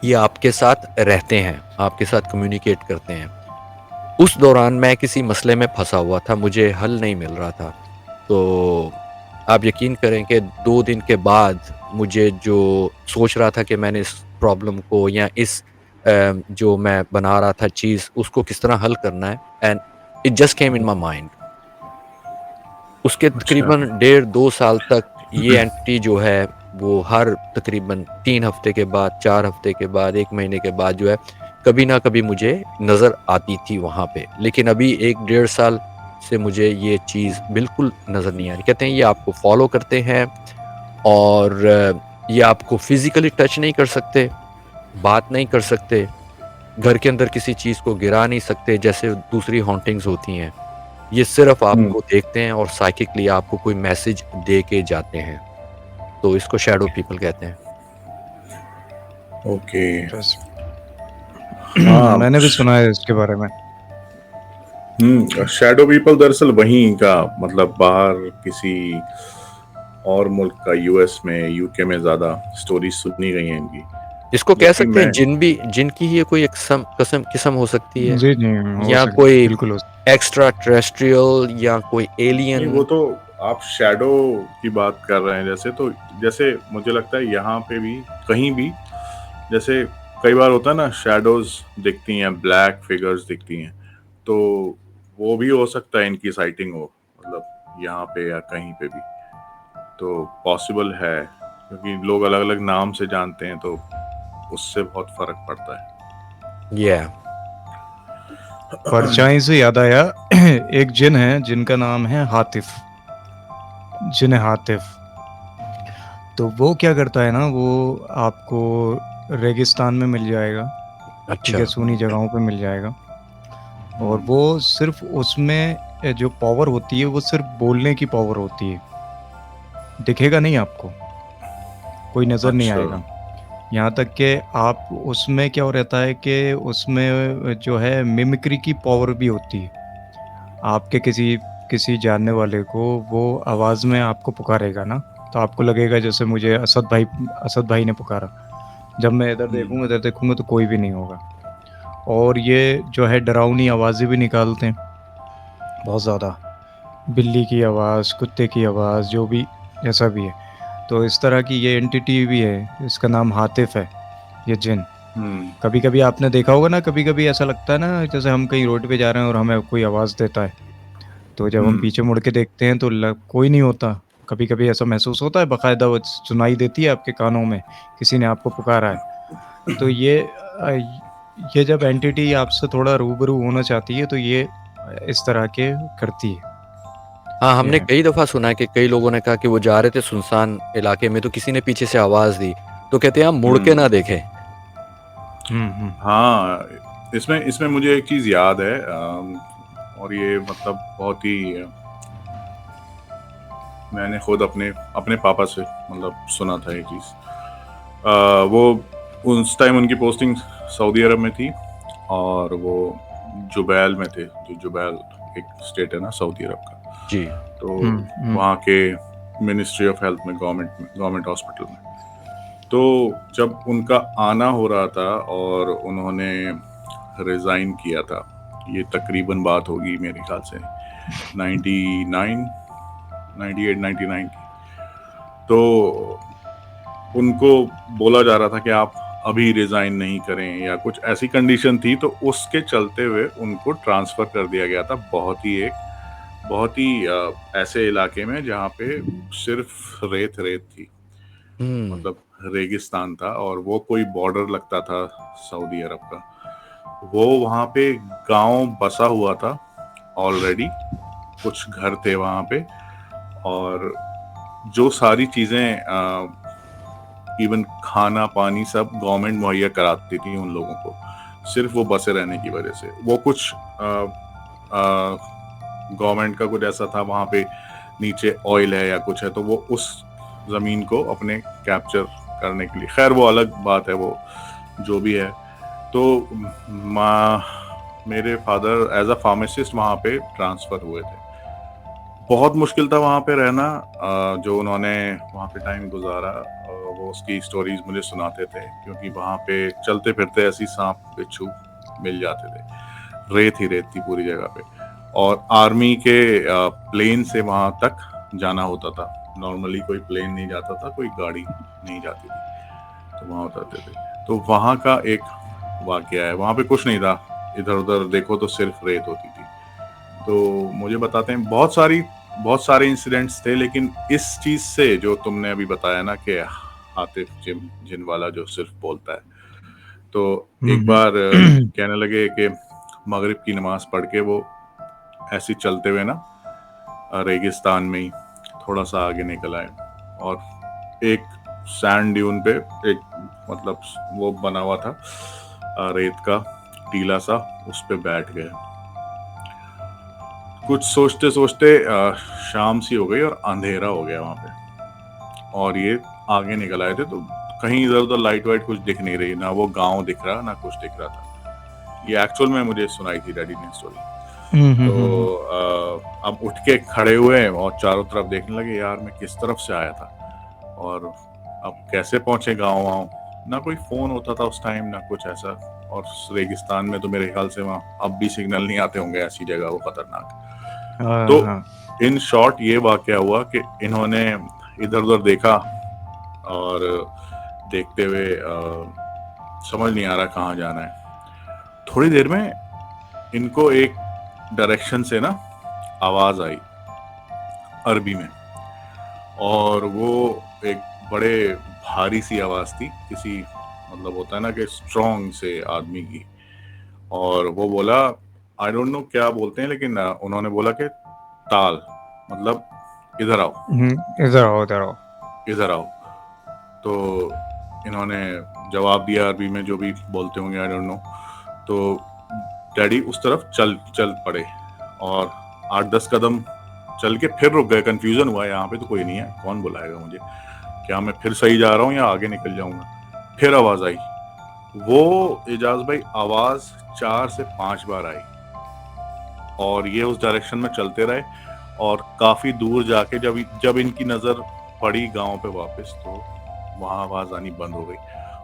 ये आपके साथ रहते हैं, आपके साथ कम्युनिकेट करते हैं। उस दौरान मैं किसी मसले में फँसा हुआ था, मुझे हल नहीं मिल रहा था। तो आप यकीन करें कि 2 दिन के बाद मुझे जो सोच रहा था कि मैंने इस प्रॉब्लम को या इस जो मैं बना रहा था चीज़, उसको किस तरह हल करना है, and it just came in my mind. उसके अच्छा, तकरीबन डेढ़ 2 साल तक ये एंटिटी जो है, वो हर तकरीबन 3 हफ्ते के बाद, 4 हफ्ते के बाद, 1 महीने के बाद जो है, कभी ना कभी मुझे नज़र आती थी वहाँ पे। लेकिन अभी 1 डेढ़ साल से मुझे ये चीज़ बिल्कुल नज़र नहीं आ रही। कहते हैं ये आपको फ़ॉलो करते हैं और ये आपको फ़िज़िकली टच नहीं कर सकते, बात नहीं कर सकते, घर के अंदर किसी चीज़ को गिरा नहीं सकते जैसे दूसरी हॉन्टिंग्स होती हैं। ये सिर्फ़ हुँ, आपको देखते हैं और साइकिकली आपको कोई मैसेज दे के जाते हैं। तो इसको शैडो पीपल कहते हैं। ओके। बस हाँ। मैंने भी सुना है इसके बारे में। शैडो पीपल दरअसल वहीं का, मतलब बाहर किसी और मुल्क का, यूएस में, यूके में ज्यादा स्टोरी सुनी गई हैं इनकी। इसको कह जबकि सकते हैं मैं जिन की ही कोई एक किस्म हो सकती है, जी, जी, हो या सकता है, कोई बिल्कुल हो सकता एक्स्ट्रा टेरेस्ट्रियल या कोई नहीं, एलियन। वो तो आप शैडो की बात कर रहे हैं जैसे, तो जैसे मुझे लगता है यहाँ पे भी कहीं भी, जैसे कई बार होता है ना, शैडोज दिखती हैं, ब्लैक फिगर्स दिखती हैं, तो वो भी हो सकता है इनकी साइटिंग हो, मतलब यहाँ पे या कहीं पे भी, तो पॉसिबल है, क्योंकि लोग अलग अलग नाम से जानते हैं, तो उससे बहुत फर्क पड़ता है। या परछाई से याद आया, एक जिन है जिनका नाम है हातिफ, जिन हातिफ। तो वो क्या करता है ना, वो आपको रेगिस्तान में मिल जाएगा, ठीक अच्छा। है, सूनी जगहों पे मिल जाएगा। और हम्म, वो सिर्फ उसमें जो पावर होती है वो सिर्फ बोलने की पावर होती है, दिखेगा नहीं आपको, कोई नज़र नहीं अच्छा। आएगा। यहाँ तक कि आप उसमें क्या हो रहता है कि उसमें जो है मिमिक्री की पावर भी होती है। आपके किसी किसी जानने वाले को वो आवाज़ में आपको पुकारेगा ना, तो आपको लगेगा जैसे मुझे असद भाई ने पुकारा। जब मैं इधर देखूँगा तो कोई भी नहीं होगा। और ये जो है डरावनी आवाज़ें भी निकालते हैं बहुत ज़्यादा, बिल्ली की आवाज़, कुत्ते की आवाज़, जो भी जैसा भी है। तो इस तरह की ये एंटिटी भी है, इसका नाम हातिफ है, ये जिन। हम्म, कभी-कभी आपने देखा होगा ना, कभी-कभी ऐसा लगता है ना, जैसे हम कहीं रोड पे जा रहे हैं और हमें कोई आवाज़ देता है, तो जब हम हम्म, पीछे मुड़ के देखते हैं तो कोई नहीं होता। कभी-कभी ऐसा महसूस होता है, बाकायदा वो सुनाई देती है आपके कानों में, किसी ने आपको पुकारा है। तो ये जब एंटिटी आपसे थोड़ा रूबरू होना चाहती है, तो ये इस तरह के करती है, हाँ, ये हमने है। कई दफ़ा सुना है कि कई लोगों ने कहा कि वो जा रहे थे सुनसान इलाके में, तो किसी ने पीछे से आवाज़ दी, तो कहते हैं आप मुड़ के हम्म। ना देखें। हुँ। हाँ, इसमें इसमें मुझे एक चीज याद है, और ये मतलब बहुत ही, मैंने खुद अपने अपने पापा से मतलब सुना था ये चीज। वो उस टाइम उनकी पोस्टिंग सऊदी अरब में थी, और वो जुबैल में थे, जो जुबैल एक स्टेट है ना सऊदी अरब का, जी। तो हुँ, हुँ। वहाँ के मिनिस्ट्री ऑफ हेल्थ में, गवर्नमेंट हॉस्पिटल में। तो जब उनका आना हो रहा था और उन्होंने रिजाइन किया था, ये तकरीबन बात होगी मेरे ख्याल से 99 98 99 की, तो उनको बोला जा रहा था कि आप अभी रिजाइन नहीं करें, या कुछ ऐसी कंडीशन थी, तो उसके चलते हुए उनको ट्रांसफर कर दिया गया था बहुत ही ऐसे इलाके में जहाँ पे सिर्फ रेत रेत थी, हुँ। मतलब रेगिस्तान था, और वो कोई बॉर्डर लगता था सऊदी अरब का। वो वहाँ पे गांव बसा हुआ था ऑलरेडी, कुछ घर थे वहाँ पे, और जो सारी चीजें, इवन खाना पानी सब गवर्नमेंट मुहैया कराती थी उन लोगों को, सिर्फ वो बसे रहने की वजह से। वो कुछ गवर्नमेंट का कुछ ऐसा था वहाँ पे, नीचे ऑयल है या कुछ है, तो वो उस जमीन को अपने कैप्चर करने के लिए, खैर वो अलग बात है, वो जो भी है। तो मेरे फादर एज अ फार्मासिस्ट वहाँ पे ट्रांसफर हुए थे। बहुत मुश्किल था वहाँ पे रहना, जो उन्होंने वहाँ पे टाइम गुजारा, वो उसकी स्टोरीज मुझे सुनाते थे, क्योंकि वहाँ पे चलते फिरते ऐसी सांप बिच्छू मिल जाते थे, रेत ही रेत थी पूरी जगह पे, और आर्मी के प्लेन से वहाँ तक जाना होता था। नॉर्मली कोई प्लेन नहीं जाता था, कोई गाड़ी नहीं जाती थी, तो वहाँ उतरते थे। तो वहाँ का एक वाकया है, वहाँ पे कुछ नहीं था, इधर उधर देखो तो सिर्फ रेत होती थी। तो मुझे बताते हैं बहुत सारे इंसिडेंट्स थे, लेकिन इस चीज से जो तुमने अभी बताया ना कि आतिफ जिन वाला जो सिर्फ बोलता है, तो हुँ, एक हुँ। बार कहने लगे कि मगरिब की नमाज पढ़ के वो ऐसे चलते हुए ना रेगिस्तान में ही थोड़ा सा आगे निकल आए, और एक सैंड ड्यून पे एक, मतलब वो बना हुआ था रेत का टीला सा, उस पे बैठ गए। कुछ सोचते सोचते शाम सी हो गई और अंधेरा हो गया वहां पे, और ये आगे निकल आए थे, तो कहीं इधर उधर लाइट वाइट कुछ दिख नहीं रही, ना वो गांव दिख रहा ना कुछ दिख रहा था। ये एक्चुअल में मुझे सुनाई थी डैडी ने स्टोरी। हम्म, तो अब उठ के खड़े हुए और चारों तरफ देखने लगे, यार मैं किस तरफ से आया था और अब कैसे पहुंचे गाँव वाँव। ना कोई फोन होता था उस टाइम, ना कुछ ऐसा, और रेगिस्तान में तो मेरे ख्याल से वहाँ अब भी सिग्नल नहीं आते होंगे, ऐसी जगह वो खतरनाक। हाँ तो हाँ इन शॉर्ट ये वाकया हुआ कि इन्होंने इधर उधर देखा और देखते हुए समझ नहीं आ रहा कहाँ जाना है। थोड़ी देर में इनको एक डायरेक्शन से ना आवाज आई अरबी में, और वो एक बड़े भारी सी आवाज थी, किसी मतलब होता है ना कि स्ट्रॉन्ग से आदमी की। और वो बोला, आई डोंट नो क्या बोलते हैं, लेकिन उन्होंने बोला कि ताल, मतलब इधर आओ, इधर आओ इधर आओ। इधर आओ। तो इन्होंने जवाब दिया अरबी में, जो भी बोलते होंगे, आई डोंट नो। तो डैडी उस तरफ चल पड़े और 8-10 कदम चल के फिर रुक गए। कंफ्यूजन हुआ, यहाँ पे तो कोई नहीं है, कौन बुलाएगा मुझे, क्या मैं फिर सही जा रहा हूँ या आगे निकल जाऊंगा। फिर आवाज आई, वो एजाज भाई आवाज 4 से 5 बार आई, और ये उस डायरेक्शन में चलते रहे। और काफी दूर जाके जब इनकी नजर पड़ी गांव पे वापस, तो वहां आवाज आनी बंद हो गई।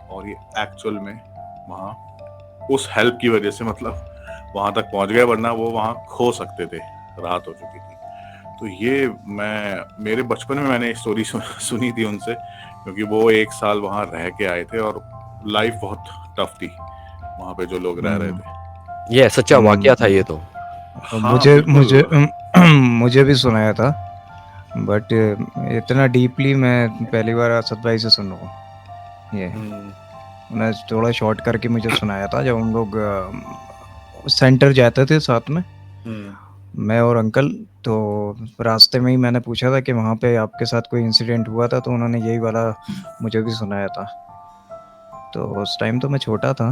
और ये एक्चुअल में वहां उस हेल्प की वजह से मतलब वहां तक पहुंच गए, वरना वो वहां खो सकते थे, रात हो चुकी थी। तो ये मेरे बचपन में मैंने स्टोरी सुनी थी उनसे, क्योंकि वो 1 साल वहां रह के आए थे और लाइफ बहुत टफ थी वहां पे जो लोग रह रहे थे। ये सच्चा वाकया था ये तो। और हाँ, मुझे बिल्कुल। मुझे भी सुनाया था, बट इतना डीपली मैं पहली बार असद भाई से सुन रहा हूँ। ये उन्हें थोड़ा शॉर्ट करके मुझे सुनाया था जब हम लोग सेंटर जाते थे साथ में, मैं और अंकल। तो रास्ते में ही मैंने पूछा था कि वहाँ पे आपके साथ कोई इंसिडेंट हुआ था, तो उन्होंने यही वाला मुझे भी सुनाया था। तो उस टाइम तो मैं छोटा था।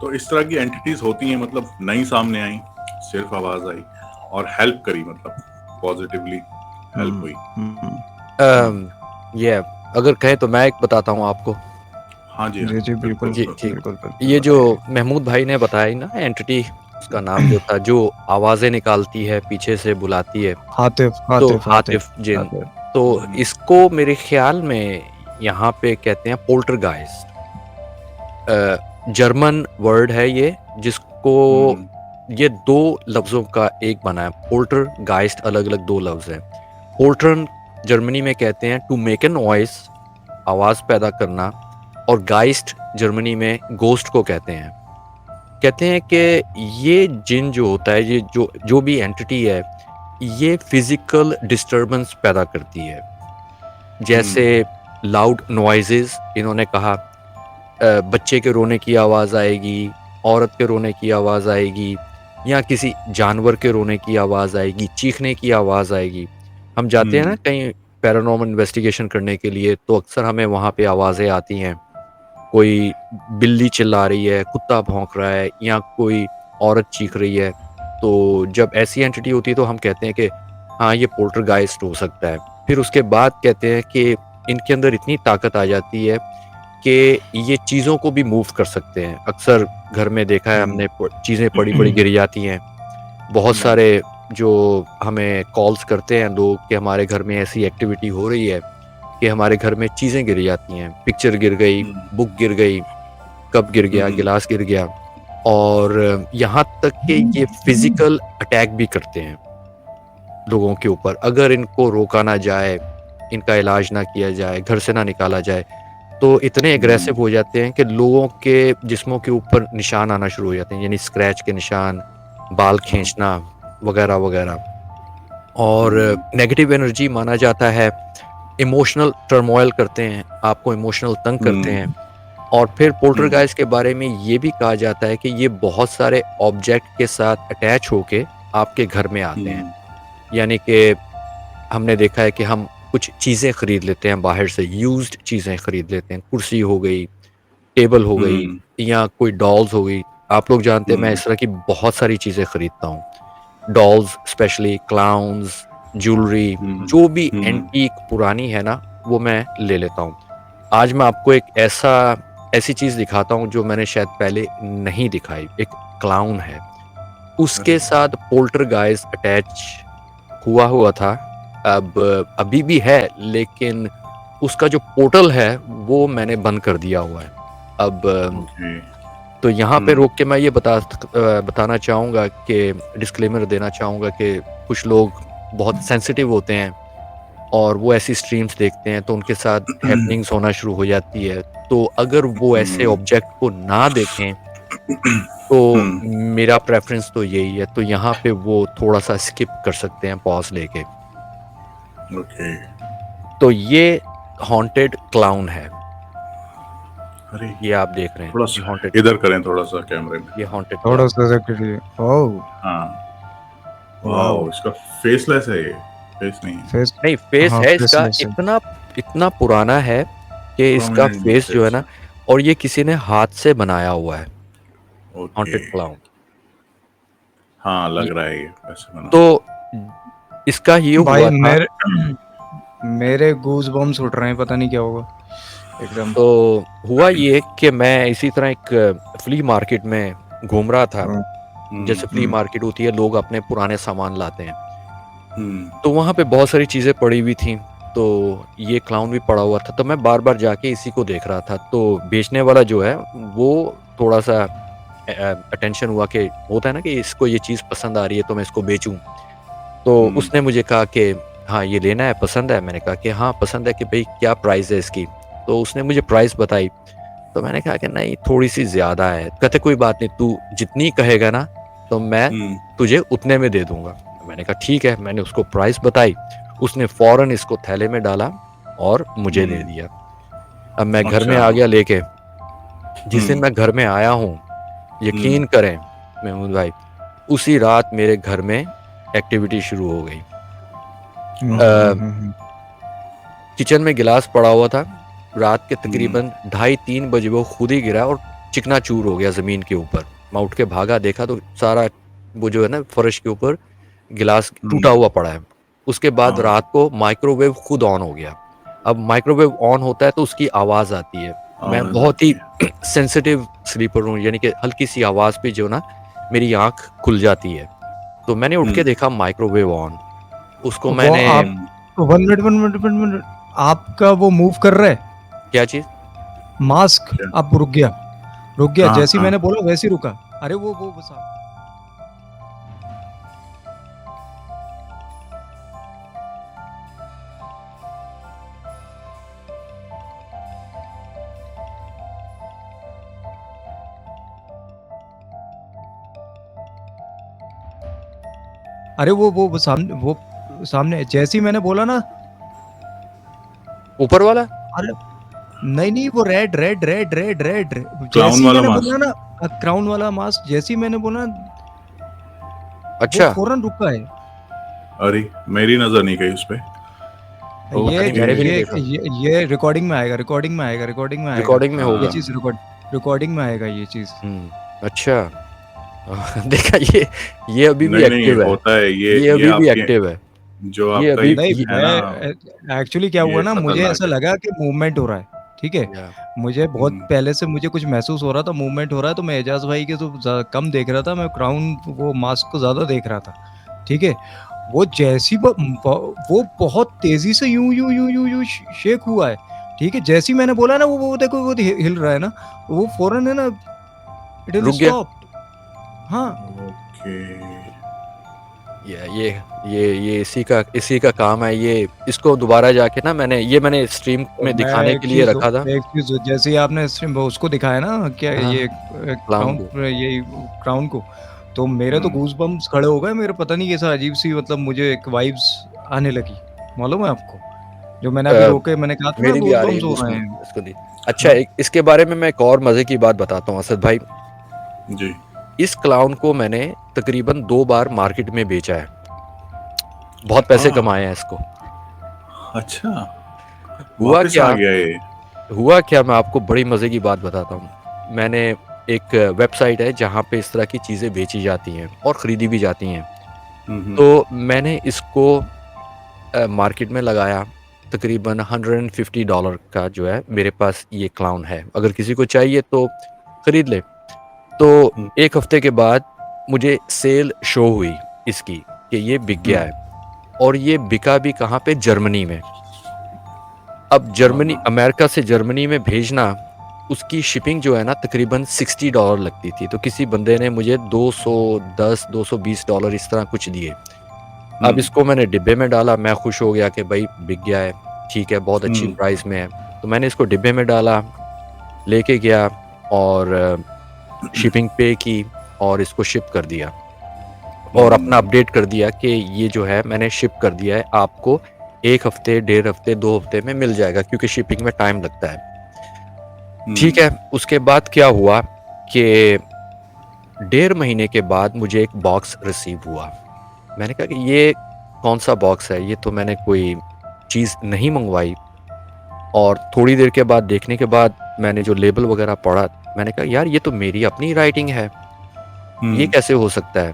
तो इस तरह की एंटिटीज होती हैं, मतलब नहीं सामने आई, सिर्फ आवाज आई और हेल्प करी, मतलब पॉजिटिवली हेल्प हुई। ये अगर कहें तो मैं एक बताता हूँ आपको। हाँ जी, जी जी बिल्कुल जी, ठीक। बिल्कुल। ये जो महमूद भाई ने बताया ना एंटिटी, उसका नाम जो था, जो आवाजें निकालती है, पीछे से बुलाती है, हातिफ तो हातिफ हातिफ जिन। तो इसको मेरे ख्याल में यहाँ पे कहते हैं पोल्टरगाइस्ट। जर्मन वर्ड है ये, जिसको ये 2 लफ्जों का एक बना है। पोल्टरगाइस्ट अलग अलग 2 लफ्ज हैं। पोल्टरन जर्मनी में कहते हैं टू मेक ए नॉइस, आवाज पैदा करना, और गाइस्ट जर्मनी में गोस्ट को कहते हैं। कहते हैं कि ये जिन जो होता है, ये जो भी एंटिटी है, ये फिजिकल डिस्टर्बेंस पैदा करती है। जैसे लाउड नॉइजेस, इन्होंने कहा बच्चे के रोने की आवाज़ आएगी, औरत के रोने की आवाज़ आएगी, या किसी जानवर के रोने की आवाज़ आएगी, चीखने की आवाज़ आएगी। हम जाते हैं ना कहीं पैरानॉर्मल इन्वेस्टिगेशन करने के लिए, तो अक्सर हमें वहाँ पे आवाज़ें आती हैं। कोई बिल्ली चिल्ला रही है, कुत्ता भौंक रहा है, या कोई औरत चीख रही है। तो जब ऐसी एंटिटी होती है तो हम कहते हैं कि हाँ, ये पोल्टरगाइस्ट हो सकता है। फिर उसके बाद कहते हैं कि इनके अंदर इतनी ताकत आ जाती है कि ये चीज़ों को भी मूव कर सकते हैं। अक्सर घर में देखा है हमने, चीज़ें पड़ी-पड़ी गिर जाती हैं। बहुत सारे जो हमें कॉल्स करते हैं लोग कि हमारे घर में ऐसी एक्टिविटी हो रही है कि हमारे घर में चीज़ें गिर जाती हैं। पिक्चर गिर गई, बुक गिर गई, कप गिर गया, गिलास गिर गया, और यहाँ तक कि ये फिजिकल अटैक भी करते हैं लोगों के ऊपर। अगर इनको रोका ना जाए, इनका इलाज ना किया जाए, घर से ना निकाला जाए, तो इतने एग्रेसिव हो जाते हैं कि लोगों के जिस्मों के ऊपर निशान आना शुरू हो जाते हैं, यानी स्क्रैच के निशान, बाल खींचना वगैरह वगैरह। और नेगेटिव एनर्जी माना जाता है, इमोशनल टर्मोइल करते हैं, आपको इमोशनल तंग करते हैं। और फिर पोल्टरगाइस्ट के बारे में ये भी कहा जाता है कि ये बहुत सारे ऑब्जेक्ट के साथ अटैच होके आपके घर में आते हैं। यानी कि हमने देखा है कि हम कुछ चीज़ें खरीद लेते हैं बाहर से, यूज्ड चीज़ें खरीद लेते हैं, कुर्सी हो गई, टेबल हो गई, या कोई डॉल्स हो गई। आप लोग जानते हैं मैं इस तरह की बहुत सारी चीज़ें खरीदता हूँ। डॉल्स स्पेशली, क्लाउन्स, ज्वेलरी, जो भी एंटीक पुरानी है ना, वो मैं ले लेता हूँ। आज मैं आपको एक ऐसा ऐसी चीज़ दिखाता हूँ जो मैंने शायद पहले नहीं दिखाई। एक क्लाउन है, उसके अरे! साथ पोल्टरगाइस्ट अटैच हुआ था। अब अभी भी है, लेकिन उसका जो पोर्टल है वो मैंने बंद कर दिया हुआ है। अब ओके। तो यहाँ पे हुँ, रोक के मैं ये बताना चाहूँगा कि डिस्क्लेमर देना चाहूँगा कि कुछ लोग बहुत सेंसिटिव होते हैं और वो ऐसी स्ट्रीम्स देखते हैं तो उनके साथ हैपनिंग्स होना शुरू हो जाती है। तो अगर वो ऐसे हुँ, ऑब्जेक्ट को ना देखें तो हुँ, मेरा प्रेफ़रेंस तो यही है। तो यहाँ पे वो थोड़ा-सा स्किप कर सकते हैं पॉज़ लेके। ओके। तो ये हॉन्टेड क्लाउन है, अरे! ये आप देख रहे हैं। ये हॉन्टेड थोड़ा-सा इधर करें थोड़ा-सा कैमरे में। ये हॉन्टेड थोड़ा क्लाउन। सा करिए। ओह हाँ, वाओ! वॉव! इसका फेसलेस है ये, फेस नहीं है। फेस नहीं, फेस हाँ, है इसका, फेसलेस है। इतना इतना पुराना है कि इसका प्रोमिनेंट फेस जो है फेस ना, है। और ये किसी ने हाथ से बनाया हुआ है, ओके। Haunted clown. हाँ, ये लग रहा है ये वैसे बना तो हुआ। इसका ये भाई हुआ था। मेरे मेरे गूज़ बम्प्स उठ रहे हैं, पता नहीं क्या होगा एकदम। तो हुआ ये कि मैं इसी तरह एक फ्ली मार्केट में घूम रहा था। हाँ, जैसे फ्ली हुँ, मार्केट होती है, लोग अपने पुराने सामान लाते हैं। हुँ, तो वहाँ पे बहुत सारी चीज़ें पड़ी हुई थीं, तो ये क्लाउन भी पड़ा हुआ था। तो मैं बार-बार जाके इसी को देख रहा था। तो बेचने वाला जो है, वो थोड़ा-सा अटेंशन हुआ कि होता है ना कि इसको ये चीज़ पसंद आ रही है तो मैं इसको बेचूँ। तो हुँ, उसने मुझे कहा कि हाँ, ये लेना है, पसंद है? मैंने कहा कि हाँ, पसंद है। कि भई क्या प्राइस है इसकी? तो उसने मुझे प्राइस बताई। तो मैंने कहा कि नहीं, थोड़ी-सी ज़्यादा है। कहते कोई बात नहीं, तू जितनी कहेगा ना तो मैं हुँ, तुझे उतने में दे दूँगा। मैंने कहा ठीक है, मैंने उसको प्राइस बताई। उसने फ़ौरन इसको थैले में डाला और मुझे दे हुँ। दिया। अब मैं घर में अच्छा। आ गया लेके। जिस दिन हुँ, मैं घर में आया हूँ, हुँ। यकीन करें महमूद भाई, उसी रात मेरे घर में एक्टिविटी शुरू हो गई। हुँ, हुँ, अ, हुँ, हुँ। किचन में गिलास पड़ा हुआ था। रात के हुँ, तकरीबन ढाई 3 बजे वो खुद ही गिरा और चिकनाचूर हो गया ज़मीन के ऊपर। मैं उठ के भागा, देखा तो सारा वो जो है ना फर्श के ऊपर गिलास टूटा हुँ। हुआ पड़ा है। उसके बाद हाँ, रात को माइक्रोवेव खुद ऑन हो गया। अब माइक्रोवेव ऑन होता है तो उसकी आवाज़ आती है। मैं आवाज़ बहुत आती ही है। सेंसिटिव स्लीपर हूँ, यानी कि हल्की-सी आवाज़ पे जो ना मेरी आँख खुल जाती है। तो मैंने उठ के हुँ, देखा माइक्रोवेव ऑन। उसको वो मैंने आप हुँ। 1 मिनट आपका वो मूव कर रहा है क्या चीज़? मास्क, क्या? अब रुक गया हाँ, जैसे ही हाँ। मैंने बोला वैसे ही रुका। अरे वो बस अरे वो सामने जैसे ही मैंने बोला ना, ऊपर वाला? अरे नहीं वो रेड क्लाउन जैसे ही वाला मैंने बोला मास्क। ना, क्राउन वाला मास्क जैसे ही मैंने बोला, वो अच्छा। फौरन रुका है। अरे! मेरी नज़र नहीं गई उसपे। पता नहीं, मैंने भी नहीं देखा। ये रिकॉर्डिंग में आएगा, रिकॉर्डिंग में आएगा। रिकॉर्डिंग में ये होगा। हाँ। चीज़ रिकॉर्डिंग में आएगा ये चीज़। अच्छा। देखा, ये अभी भी नहीं, नहीं एक्टिव है। होता है ये ये अभी भी आपके एक्टिव है। जो ये आपका अभी ये नहीं, ये है ना, मैं एक्चुअली क्या हुआ ये ना, मुझे ऐसा खतरनाक है। लगा कि मूवमेंट हो रहा है, ठीक है? या मुझे बहुत हुँ, पहले से मुझे कुछ महसूस हो रहा था, मूवमेंट हो रहा है, तो मैं एजाज़ भाई के तो कम देख रहा था, मैं क्राउन वो मास्क को ज़्यादा देख रहा था, ठीक है? वो जैसी वो बहुत तेज़ी से यूँ शेक हुआ है, ठीक है? जैसे ही मैंने बोला ना, वो देखो वो हिल रहा है ना, वो फ़ौरन है ना, इट विल रुक गया। स्टॉप। हाँ, ओके। ये इसी का काम है। ये इसको दोबारा जाके ना मैंने स्ट्रीम तो में मैं दिखाने के लिए रखा था। एक चीज़ जैसे ही आपने उसको दिखाया ना, क्या हाँ, ये क्लाउन को। ये क्राउन को, तो मेरे तो हुँ। गूज़ बम्प्स खड़े हो गए, मेरे पता नहीं कैसा अजीब-सी, मतलब मुझे एक वाइब्स आने लगी, मालूम है आपको? जो मैंने अभी अ, रोके मैंने कहा था ना, मेरी भी गूज़ आ रही है बम्प्स हो रहे गूज़बम्प हैं। इसको दी। अच्छा, हाँ, इसके बारे में मैं एक और मज़े की बात बताता हूँ असद भाई। जी। इस क्लाउन को मैंने तकरीबन 2 बार मार्केट में बेचा है। बहुत पैसे हाँ, कमाए हैं इसको। अच्छा। हुआ वापस आ क्या गया ये। हुआ क्या मैं आपको बड़ी मज़े की बात बताता हूँ। मैंने एक वेबसाइट है जहाँ पे इस तरह की चीज़ें बेची जाती हैं और ख़रीदी भी जाती हैं। हुँ, हुँ। तो मैंने इसको मार्केट में लगाया। तकरीबन $150 का जो है मेरे पास ये क्लाउन है, अगर किसी को चाहिए तो खरीद ले। तो हम्म, 1 हफ्ते के बाद मुझे सेल शो हुई इसकी कि ये बिक गया है, और ये बिका भी कहाँ पे, जर्मनी में। अब जर्मनी, अमेरिका से जर्मनी में भेजना, उसकी शिपिंग जो है ना तकरीबन $60 लगती थी। तो किसी बंदे ने मुझे $210 $220 इस तरह कुछ दिए। अब इसको मैंने डिब्बे में डाला, मैं खुश हो गया कि भाई बिक गया है, ठीक है, बहुत अच्छी प्राइस में है। तो मैंने इसको डिब्बे में डाला, लेके गया और शिपिंग पे की और इसको शिप कर दिया, और अपना अपडेट कर दिया कि ये जो है मैंने शिप कर दिया है, आपको 1 हफ्ते, 1.5 हफ्ते, 2 हफ्ते में मिल जाएगा, क्योंकि शिपिंग में टाइम लगता है। ठीक है। उसके बाद क्या हुआ कि 1.5 महीने के बाद मुझे एक बॉक्स रिसीव हुआ। मैंने कहा कि ये कौन सा बॉक्स है, ये तो मैंने कोई चीज़ नहीं मंगवाई। और थोड़ी देर के बाद देखने के बाद मैंने जो लेबल वगैरह पढ़ा, मैंने कहा यार ये तो मेरी अपनी राइटिंग है, ये कैसे हो सकता है।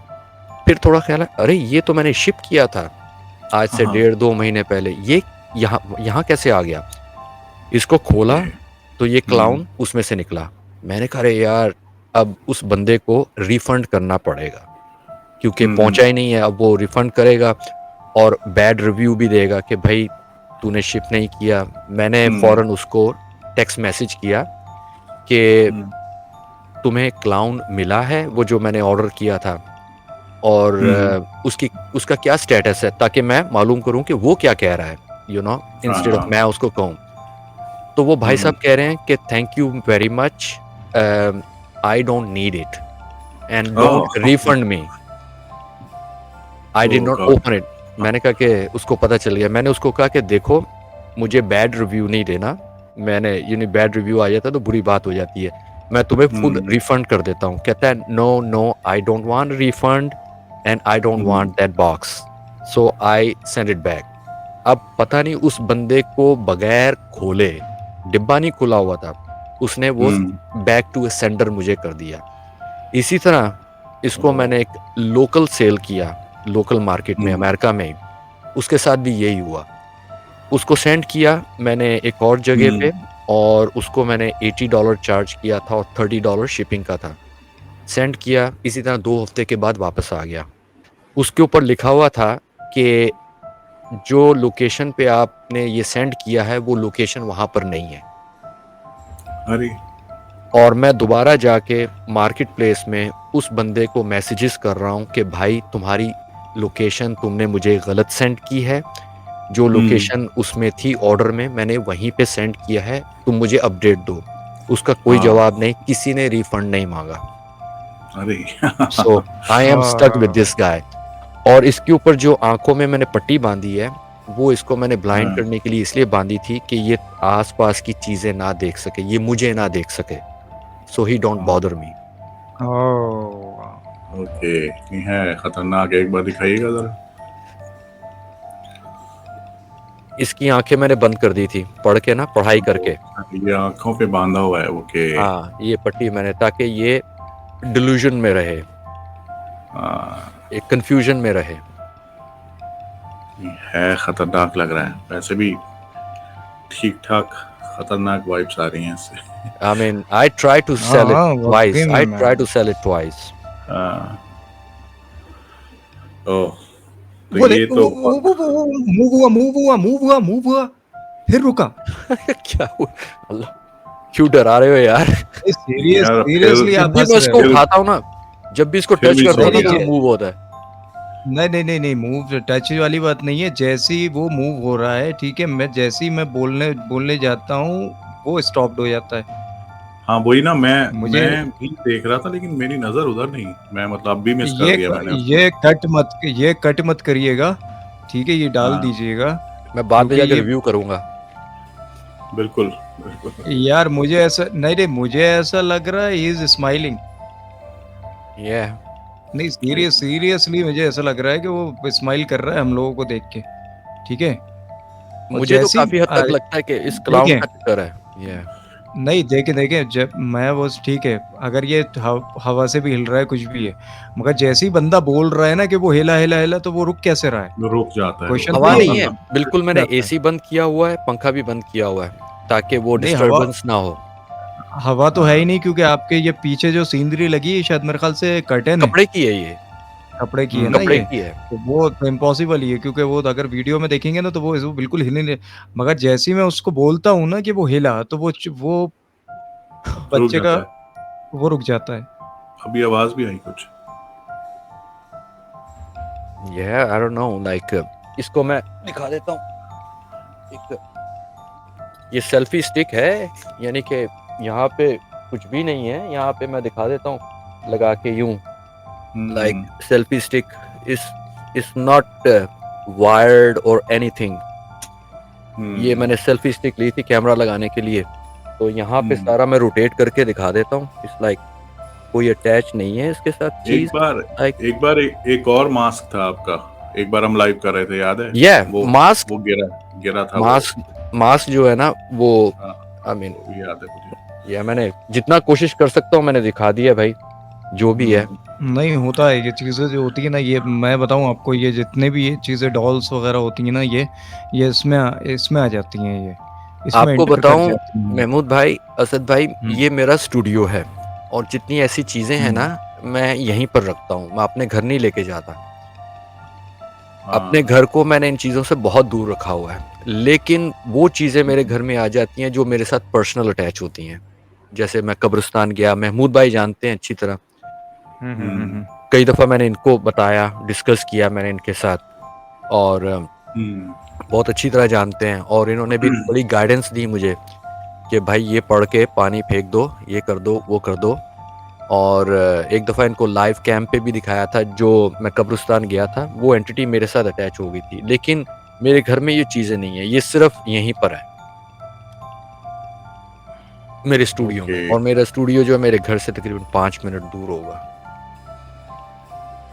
फिर थोड़ा ख्याल है, अरे ये तो मैंने शिप किया था आज से 1.5-2 महीने पहले, ये यहाँ कैसे आ गया। इसको खोला तो ये क्लाउन उसमें से निकला। मैंने कहा अरे यार, अब उस बंदे को रिफंड करना पड़ेगा, क्योंकि पहुंचा ही नहीं है। अब वो रिफंड करेगा और बैड रिव्यू भी देगा कि भाई तूने शिप नहीं किया। मैंने फौरन उसको टेक्स्ट मैसेज किया कि तुम्हें क्लाउन मिला है, वो जो मैंने ऑर्डर किया था, और उसका क्या स्टेटस है, ताकि मैं मालूम करूं कि वो क्या कह रहा है, इंस्टेड ऑफ मैं उसको कहूं। तो वो भाई साहब कह रहे हैं कि thank you very much, I don't need it and don't refund me, I did not open it. मैंने कहा कि उसको पता चल गया। मैंने उसको कहा कि देखो, मुझे बैड रिव्यू नहीं देना, मैंने बैड रिव्यू आ जाता तो बुरी बात हो जाती है, मैं तुम्हें फुल रिफंड कर देता हूँ। कहता है no I don't want refund and I don't want that box, so I send it back. अब पता नहीं उस बंदे को बगैर खोले, डिब्बा नहीं खुला हुआ था, उसने वो बैक टू सेंडर मुझे कर दिया। इसी तरह इसको मैंने एक लोकल सेल किया, लोकल मार्केट में अमेरिका में, उसके साथ भी यही हुआ। उसको सेंड किया मैंने एक और जगह पे, और उसको मैंने $80 चार्ज किया था और $30 शिपिंग का था। सेंड किया, इसी तरह 2 हफ्ते के बाद वापस आ गया। उसके ऊपर लिखा हुआ था कि जो लोकेशन पे आपने ये सेंड किया है वो लोकेशन वहाँ पर नहीं है। अरे, और मैं दोबारा जाके मार्केट प्लेस में उस बंदे को मैसेजेस कर रहा हूँ कि भाई तुम्हारी लोकेशन तुमने मुझे गलत सेंड की है, जो लोकेशन उसमें थी ऑर्डर में मैंने वहीं पे सेंड किया है, तुम मुझे अपडेट दो। उसका कोई जवाब नहीं, किसी ने रिफंड नहीं मांगा। अरे so I am stuck with this guy. और इसके ऊपर जो आंखों में मैंने पट्टी बांधी है, वो इसको मैंने ब्लाइंड करने के लिए इसलिए बांधी थी कि ये आसपास की चीजें ना देख सके, ये मुझे ना देख सके, so he don't bother me. Okay, ये है खतरनाक, एक बार दिखाइएगा जरा। इसकी आंखें मैंने बंद कर दी थी पढ़ के ना, पढ़ाई करके। ये आंखों पे बांधा हुआ है, ओके। हाँ, ये पट्टी मैंने, ताकि ये डिल्यूजन में रहे, एक कंफ्यूजन में रहे। है खतरनाक लग रहा है, वैसे भी ठीक ठाक खतरनाक वाइब्स आ रही हैं इससे। I mean, I try to sell it twice. I try to sell it twice. ओह, तो बोले ये तो मूव हुआ, फिर रुका। क्या हुआ? अल्लाह, क्यों डरा रहे हो यार? सीरियसली आप जब भी मैं इसको उठाता हूँ ना, जब भी इसको टच करता हूँ ना, तो मूव होता है। नहीं, मूव टच वाली बात नहीं है। जैसे ही वो मूव हो रहा है, ठीक है, मैं जैसे ही मैं बोलने जाता हूँ, वो स्टॉप्ड हो जाता है। हाँ वही ना, मैं भी देख रहा था, लेकिन मेरी नजर उधर नहीं, मैं मतलब अब भी मिस कर दिया मैंने। ये कट मत करिएगा, ठीक है, ये डाल दीजिएगा, मैं बाद में जाकर रिव्यू करूंगा। बिल्कुल यार मुझे ऐसा लग रहा है ही इज स्माइलिंग। नहीं, सीरियसली मुझे ऐसा लग रहा है कि वो स्माइल कर रहा है हम लोगों को देख के, ठीक है। मुझे तो काफी हद तक लगता है कि इस क्लाउन का चक्कर है। नहीं, देखें जब मैं वो ठीक है, अगर ये हवा से भी हिल रहा है, कुछ भी है, मगर जैसे ही बंदा बोल रहा है ना कि वो हिला, तो वो रुक कैसे रहा है? रुक जाता है क्वेश्चन तो हवा यही नहीं है, है, बिल्कुल रुक मैंने जाता है। एसी बंद किया हुआ है, पंखा भी बंद किया हुआ है, ताकि वो नहीं, डिस्टर्बेंस ना हो। हवा तो है ही हाँ, नहीं, क्योंकि आपके ये पीछे जो सीनरी लगी है, शायद मेरे ख्याल से कर्टेन है, कपड़े की है ये, कपड़े की है ना कपड़े ये। की है। तो वो तो इम्पॉसिबल ही है, क्योंकि वो अगर वीडियो में देखेंगे ना, तो वो बिल्कुल हिल ही नहीं, मगर जैसे ही मैं उसको बोलता हूँ ना कि वो हिला, तो वो रुक बच्चे का जाता है। वो रुक जाता है। अभी आवाज भी आई कुछ। Yeah, I don't know, like इसको मैं दिखा देता हूँ। एक ये सेल्फी स्टिक है, यानी कि यहाँ पे कुछ भी नहीं है, यहाँ पे मैं दिखा देता हूँ लगा के यूं, like selfie stick is not wired और एनीथिंग। ये मैंने सेल्फी स्टिक ली थी कैमरा लगाने के लिए, तो यहाँ पे सारा मैं रोटेट करके दिखा देता हूँ। इट्स लाइक कोई अटैच नहीं है इसके साथ चीज। एक बार एक और मास्क था आपका, एक बार हम लाइव कर रहे थे, याद है? वो मास्क, वो गिरा था। मास्क जो है ना वो, आई मीन याद है मुझे। ये मैंने जितना कोशिश कर सकता हूँ मैंने दिखा दिया भाई, जो भी है। नहीं होता है, ये चीज़ें जो होती है ना, ये मैं बताऊं आपको, ये जितने भी ये चीज़ें डॉल्स वगैरह होती हैं ना, ये इसमें आ जाती हैं, ये इसमें आपको एंटर कर बताऊं जाती हैं। महमूद भाई, असद भाई, ये मेरा स्टूडियो है और जितनी ऐसी चीजें हैं ना मैं यहीं पर रखता हूँ, मैं अपने घर नहीं लेके जाता। अपने घर को मैंने इन चीज़ों से बहुत दूर रखा हुआ है, लेकिन वो चीज़ें मेरे घर में आ जाती हैं जो मेरे साथ पर्सनल अटैच होती हैं। जैसे मैं कब्रिस्तान गया, महमूद भाई जानते हैं अच्छी तरह, कई दफ़ा मैंने इनको बताया, डिस्कस किया मैंने इनके साथ, और बहुत अच्छी तरह जानते हैं, और इन्होंने भी बड़ी गाइडेंस दी मुझे कि भाई ये पढ़ के पानी फेंक दो, ये कर दो, वो कर दो। और एक दफ़ा इनको लाइव कैंप पे भी दिखाया था, जो मैं कब्रिस्तान गया था, वो एंटिटी मेरे साथ अटैच हो गई थी, लेकिन मेरे घर में ये चीज़ें नहीं है, ये सिर्फ यहीं पर है मेरे स्टूडियो में, और मेरा स्टूडियो जो है मेरे घर से तकरीबन 5 मिनट दूर होगा।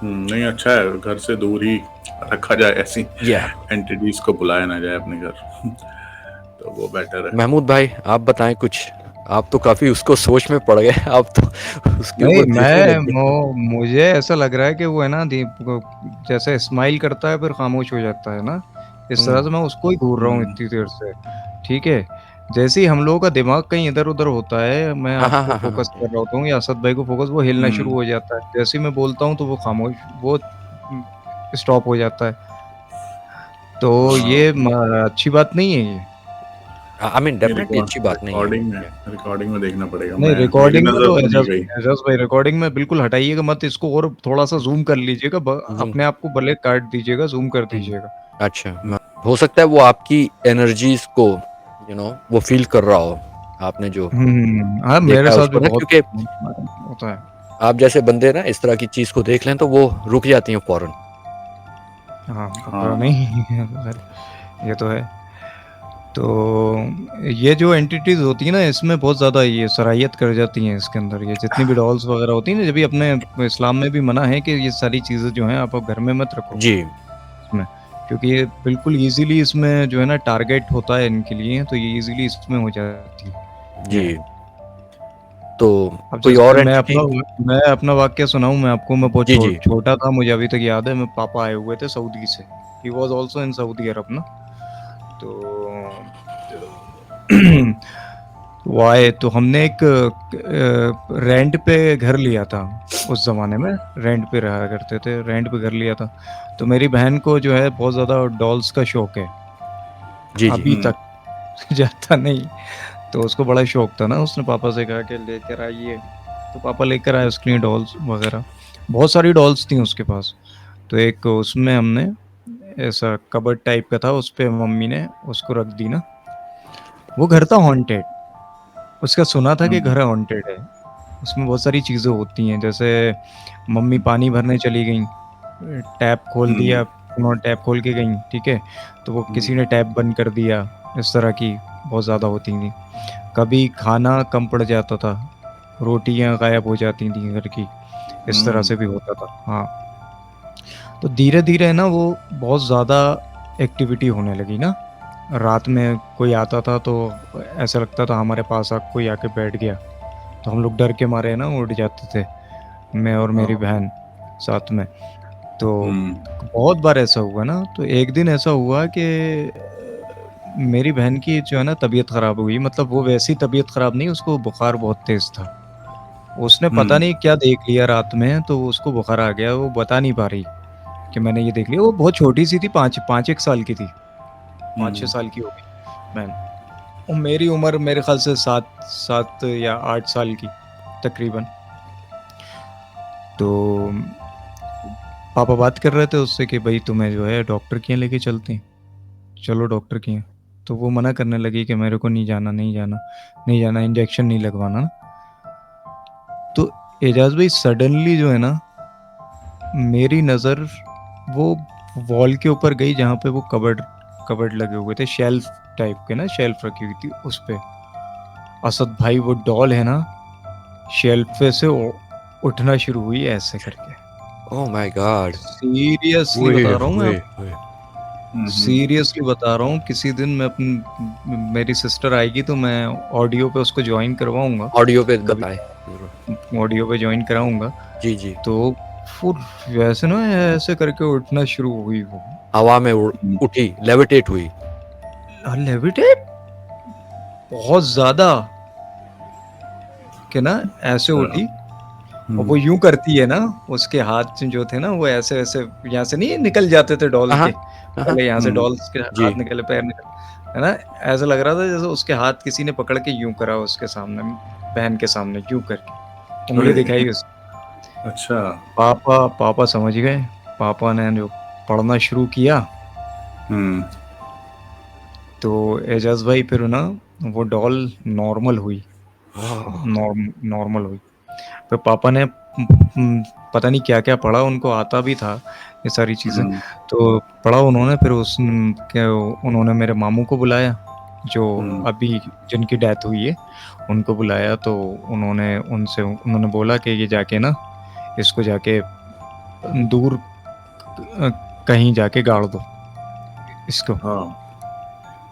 नहीं, अच्छा है, घर से दूर ही रखा जाए, ऐसी एंटिटीज को बुलाया ना जाए अपने घर तो वो बेटर है। महमूद भाई आप बताएं कुछ, आप तो काफी उसको सोच में पड़ गए, आप तो उसके ऊपर देखने लग गए। मुझे ऐसा लग रहा है कि वो है ना, जैसे स्माइल करता है फिर खामोश हो जाता है ना, इस तरह से मैं उसको ही घूर रहा हूँ इतनी देर से। ठीक है, जैसे ही हम लोगों का दिमाग कहीं इधर उधर होता है, मैं आपको फोकस कर रहा होता हूँ या असद भाई को फोकस, वो हिलना शुरू हो जाता है। जैसे ही मैं बोलता हूँ तो वो खामोश, वो स्टॉप हो जाता है। तो ये अच्छी बात नहीं है, ये आई मीन डेफिनेटली अच्छी बात नहीं है। रिकॉर्डिंग में देखना पड़ेगा। नहीं, रिकॉर्डिंग में तो एजाज भाई रिकॉर्डिंग में बिल्कुल हटाइएगा मत इसको, और थोड़ा सा जूम कर लीजिएगा, अपने आप को भले काट दीजिएगा, जूम कर दीजिएगा। अच्छा, हो सकता है वो आपकी एनर्जीज को वो फील कर रहा हो, आपने जो हाँ, मेरे साथ भी बहुत क्योंकि होता है। आप जैसे बंदे ना इस तरह की चीज को देख लें तो वो रुक जाती हैं फौरन। हाँ, नहीं ये तो है। तो ये जो एंटिटीज होती है ना, इसमें बहुत ज़्यादा ये सराहियत कर जाती हैं इसके अंदर, ये जितनी भी डॉल्स वगैरह होती हैं ना, जब भी अपने इस्लाम में भी मना है कि ये सारी चीज़ें जो हैं आप घर में मत रखो जी, इसमें, क्योंकि ये बिल्कुल इजीली इसमें जो है ना टारगेट होता है इनके लिए, तो ये इजीली इसमें हो जाती है जी। तो अब कोई और मैं अपना वाक्य सुनाऊं मैं आपको। मैं बहुत छोटा था, मुझे अभी तक याद है, मैं पापा आए हुए थे सऊदी से, he was also in Saudi Arab ना, तो वो आए, तो हमने एक रेंट पे घर लिया था, उस ज़माने में रेंट पे रहा करते थे, रेंट पे घर लिया था। तो मेरी बहन को जो है बहुत ज़्यादा डॉल्स का शौक है, अभी तक जाता नहीं, तो उसको बड़ा शौक था ना, उसने पापा से कहा कि लेकर आइए, तो पापा लेकर आए उसके लिए डॉल्स वगैरह, बहुत सारी डॉल्स थी उसके पास। तो एक उसमें हमने ऐसा कबर्ड टाइप का था, उस पे मम्मी ने उसको रख दी ना, वो घर था हॉन्टेड, उसका सुना था कि घर हॉन्टेड है, उसमें बहुत सारी चीज़ें होती हैं, जैसे मम्मी पानी भरने चली गई, टैप खोल दिया, उन्होंने टैप खोल के गई, ठीक है, तो वो किसी ने टैप बंद कर दिया, इस तरह की बहुत ज़्यादा होती थी। कभी खाना कम पड़ जाता था, रोटियां गायब हो जाती थी घर की, इस तरह से भी होता था। हाँ, तो धीरे धीरे ना वो बहुत ज़्यादा एक्टिविटी होने लगी ना, रात में कोई आता था तो ऐसा लगता था हमारे पास कोई आके बैठ गया, तो हम लोग डर के मारे ना उठ जाते थे, मैं और मेरी हाँ। बहन साथ में। तो हम्म। बहुत बार ऐसा हुआ ना, तो एक दिन ऐसा हुआ कि मेरी बहन की जो है ना तबीयत ख़राब हुई, मतलब वो वैसी तबीयत ख़राब नहीं, उसको बुखार बहुत तेज़ था। उसने पता हम्म। नहीं क्या देख लिया रात में, तो उसको बुखार आ गया, वो बता नहीं पा रही कि मैंने ये देख लिया। वो बहुत छोटी-सी थी, 5 एक साल की थी, 5-6 हम्म। साल की होगी बहन। और मेरी उम्र मेरे ख़्याल से 7 7 या 8 साल की तकरीबन। तो पापा बात कर रहे थे उससे कि भई तुम्हें जो है डॉक्टर के यहाँ लेके चलते हैं, चलो डॉक्टर के यहाँ। तो वो मना करने लगी कि मेरे को नहीं जाना, नहीं जाना, नहीं जाना, इंजेक्शन नहीं लगवाना। तो एजाज़ भाई सडनली जो है ना, मेरी नज़र वो वॉल के ऊपर गई जहाँ पे वो कबर्ड कबर्ड लगे हुए थे, शेल्फ टाइप के ना, शेल्फ रखी हुई थी उस पे। असद भाई वो डॉल है ना, शेल्फ पे से उठना शुरू हुई ऐसे करके। Oh my God! सीरियसली ओए, बता रहा हूँ मैं, ओए, ओए! सीरियसली बता रहा हूँ, किसी दिन मैं अपनी मेरी सिस्टर आएगी तो मैं ऑडियो पे उसको ज्वाइन करवाऊंगा ऑडियो पे कभी, बताएँ ज़रूर। ऑडियो पे ज्वाइन कराऊंगा। जी, जी। तो वो वैसे ना ऐसे करके उठना शुरू हुई वो, हवा में उठी, लेविटेट हुई। लेविटेट बहुत ज्यादा कि ना ऐसे उठी। और वो यूं करती है ना, उसके हाथ जो थे ना वो ऐसे ऐसे यहाँ से नहीं निकल जाते थे डॉल हाँ, के, हाँ। हाँ, हाँ। पहले यहाँ से डॉल्स के जी। हाथ निकले, पैर निकले, है ना। ऐसा लग रहा था जैसे उसके हाथ किसी ने पकड़ के यूं करा उसके सामने, बहन के सामने यूं करके उंगली अरे! दिखाई उस। अच्छा। पापा पापा समझ गए, पापा ने जो पढ़ना शुरू किया। हम्म। तो एजाज भाई फिर ना वो डॉल नॉर्मल हुई, ओह! नॉर्मल हुई। फिर पापा ने पता नहीं क्या-क्या पढ़ा, उनको आता भी था ये सारी चीज़ें। हम्म। तो पढ़ा उन्होंने, फिर उन्होंने मेरे मामू को बुलाया, जो हम्म। अभी जिनकी डेथ हुई है, उनको बुलाया। तो उन्होंने बोला कि ये जाके ना इसको जाके दूर कहीं जाके गाड़ दो, इसको हाँ।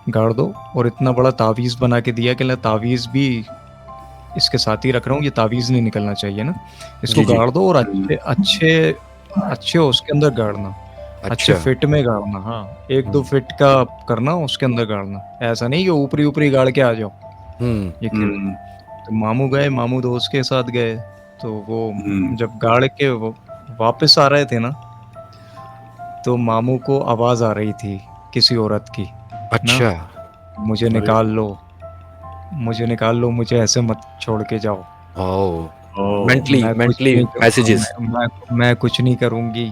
गाड़ दो। और इतना बड़ा तावीज़ बना के दिया कि ना तावीज़ भी इसके साथ ही रख रहा हूँ, ये तावीज़ नहीं निकलना चाहिए ना, इसको जी, जी। गाड़ दो और अच्छे अच्छे अच्छे उसके अंदर गाड़ना, अच्छे अच्छा। फिट में गाड़ना। हाँ, 1-2 हुँ। फिट का करना उसके अंदर गाड़ना, ऐसा नहीं कि ऊपरी-ऊपरी गाड़ के आ जाओ, हुँ। ये खेल। हम्म। तो मामू गए, मामू दोस्त के साथ गए, तो वो हम्म। जब गाड़ के वो वापस आ रहे थे ना, तो मामू को आवाज़ आ रही थी किसी औरत की ना, अच्छा। मुझे अरे! निकाल लो, मुझे निकाल लो, मुझे ऐसे मत छोड़ के जाओ। ओह! ओह! मेंटली मैं कुछ मेंटली नहीं मैसेजेस। मैं कुछ नहीं करूँगी,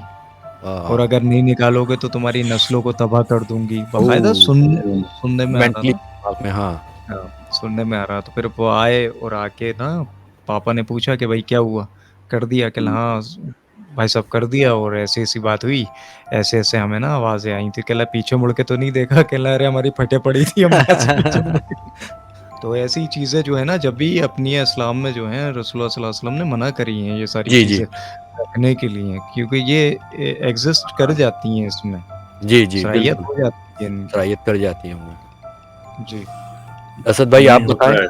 और अ, अगर नहीं निकालोगे तो तुम्हारी नस्लों को तबाह कर दूँगी। बाकायदा ओह! सुनने में आ रहा मेंटली था। दिमाग में, हाँ। हाँ, सुनने में आ रहा, तो फिर वो आए और आके ना पापा ने पूछा कि भाई क्या हुआ? कर दिया? कहला हम्म। हाँ भाई साहब कर दिया, और ऐसी-ऐसी बात हुई, ऐसे-ऐसे हमें ना आवाज़ें आई थी। कहला पीछे मुड़ के तो नहीं देखा? कहला अरे हमारी फटें पड़ी थी, हमने ऐसे पीछे मुड़ के। तो ऐसी चीज़ें जो है ना, जब भी अपनी इस्लाम में जो है रसूलुल्लाह सल्लल्लाहु अलैहि वसल्लम ने मना करी हैं ये सारी जी, जी। चीज़ें रखने के लिए, क्योंकि ये एग्ज़िस्ट कर जाती हैं इसमें, जी, जी, सराहियत बिल्कुल। हो जाती है इनकी। सराहियत कर जाती है उनमें। जी। असद भाई आप नहीं बताएँ? होता है।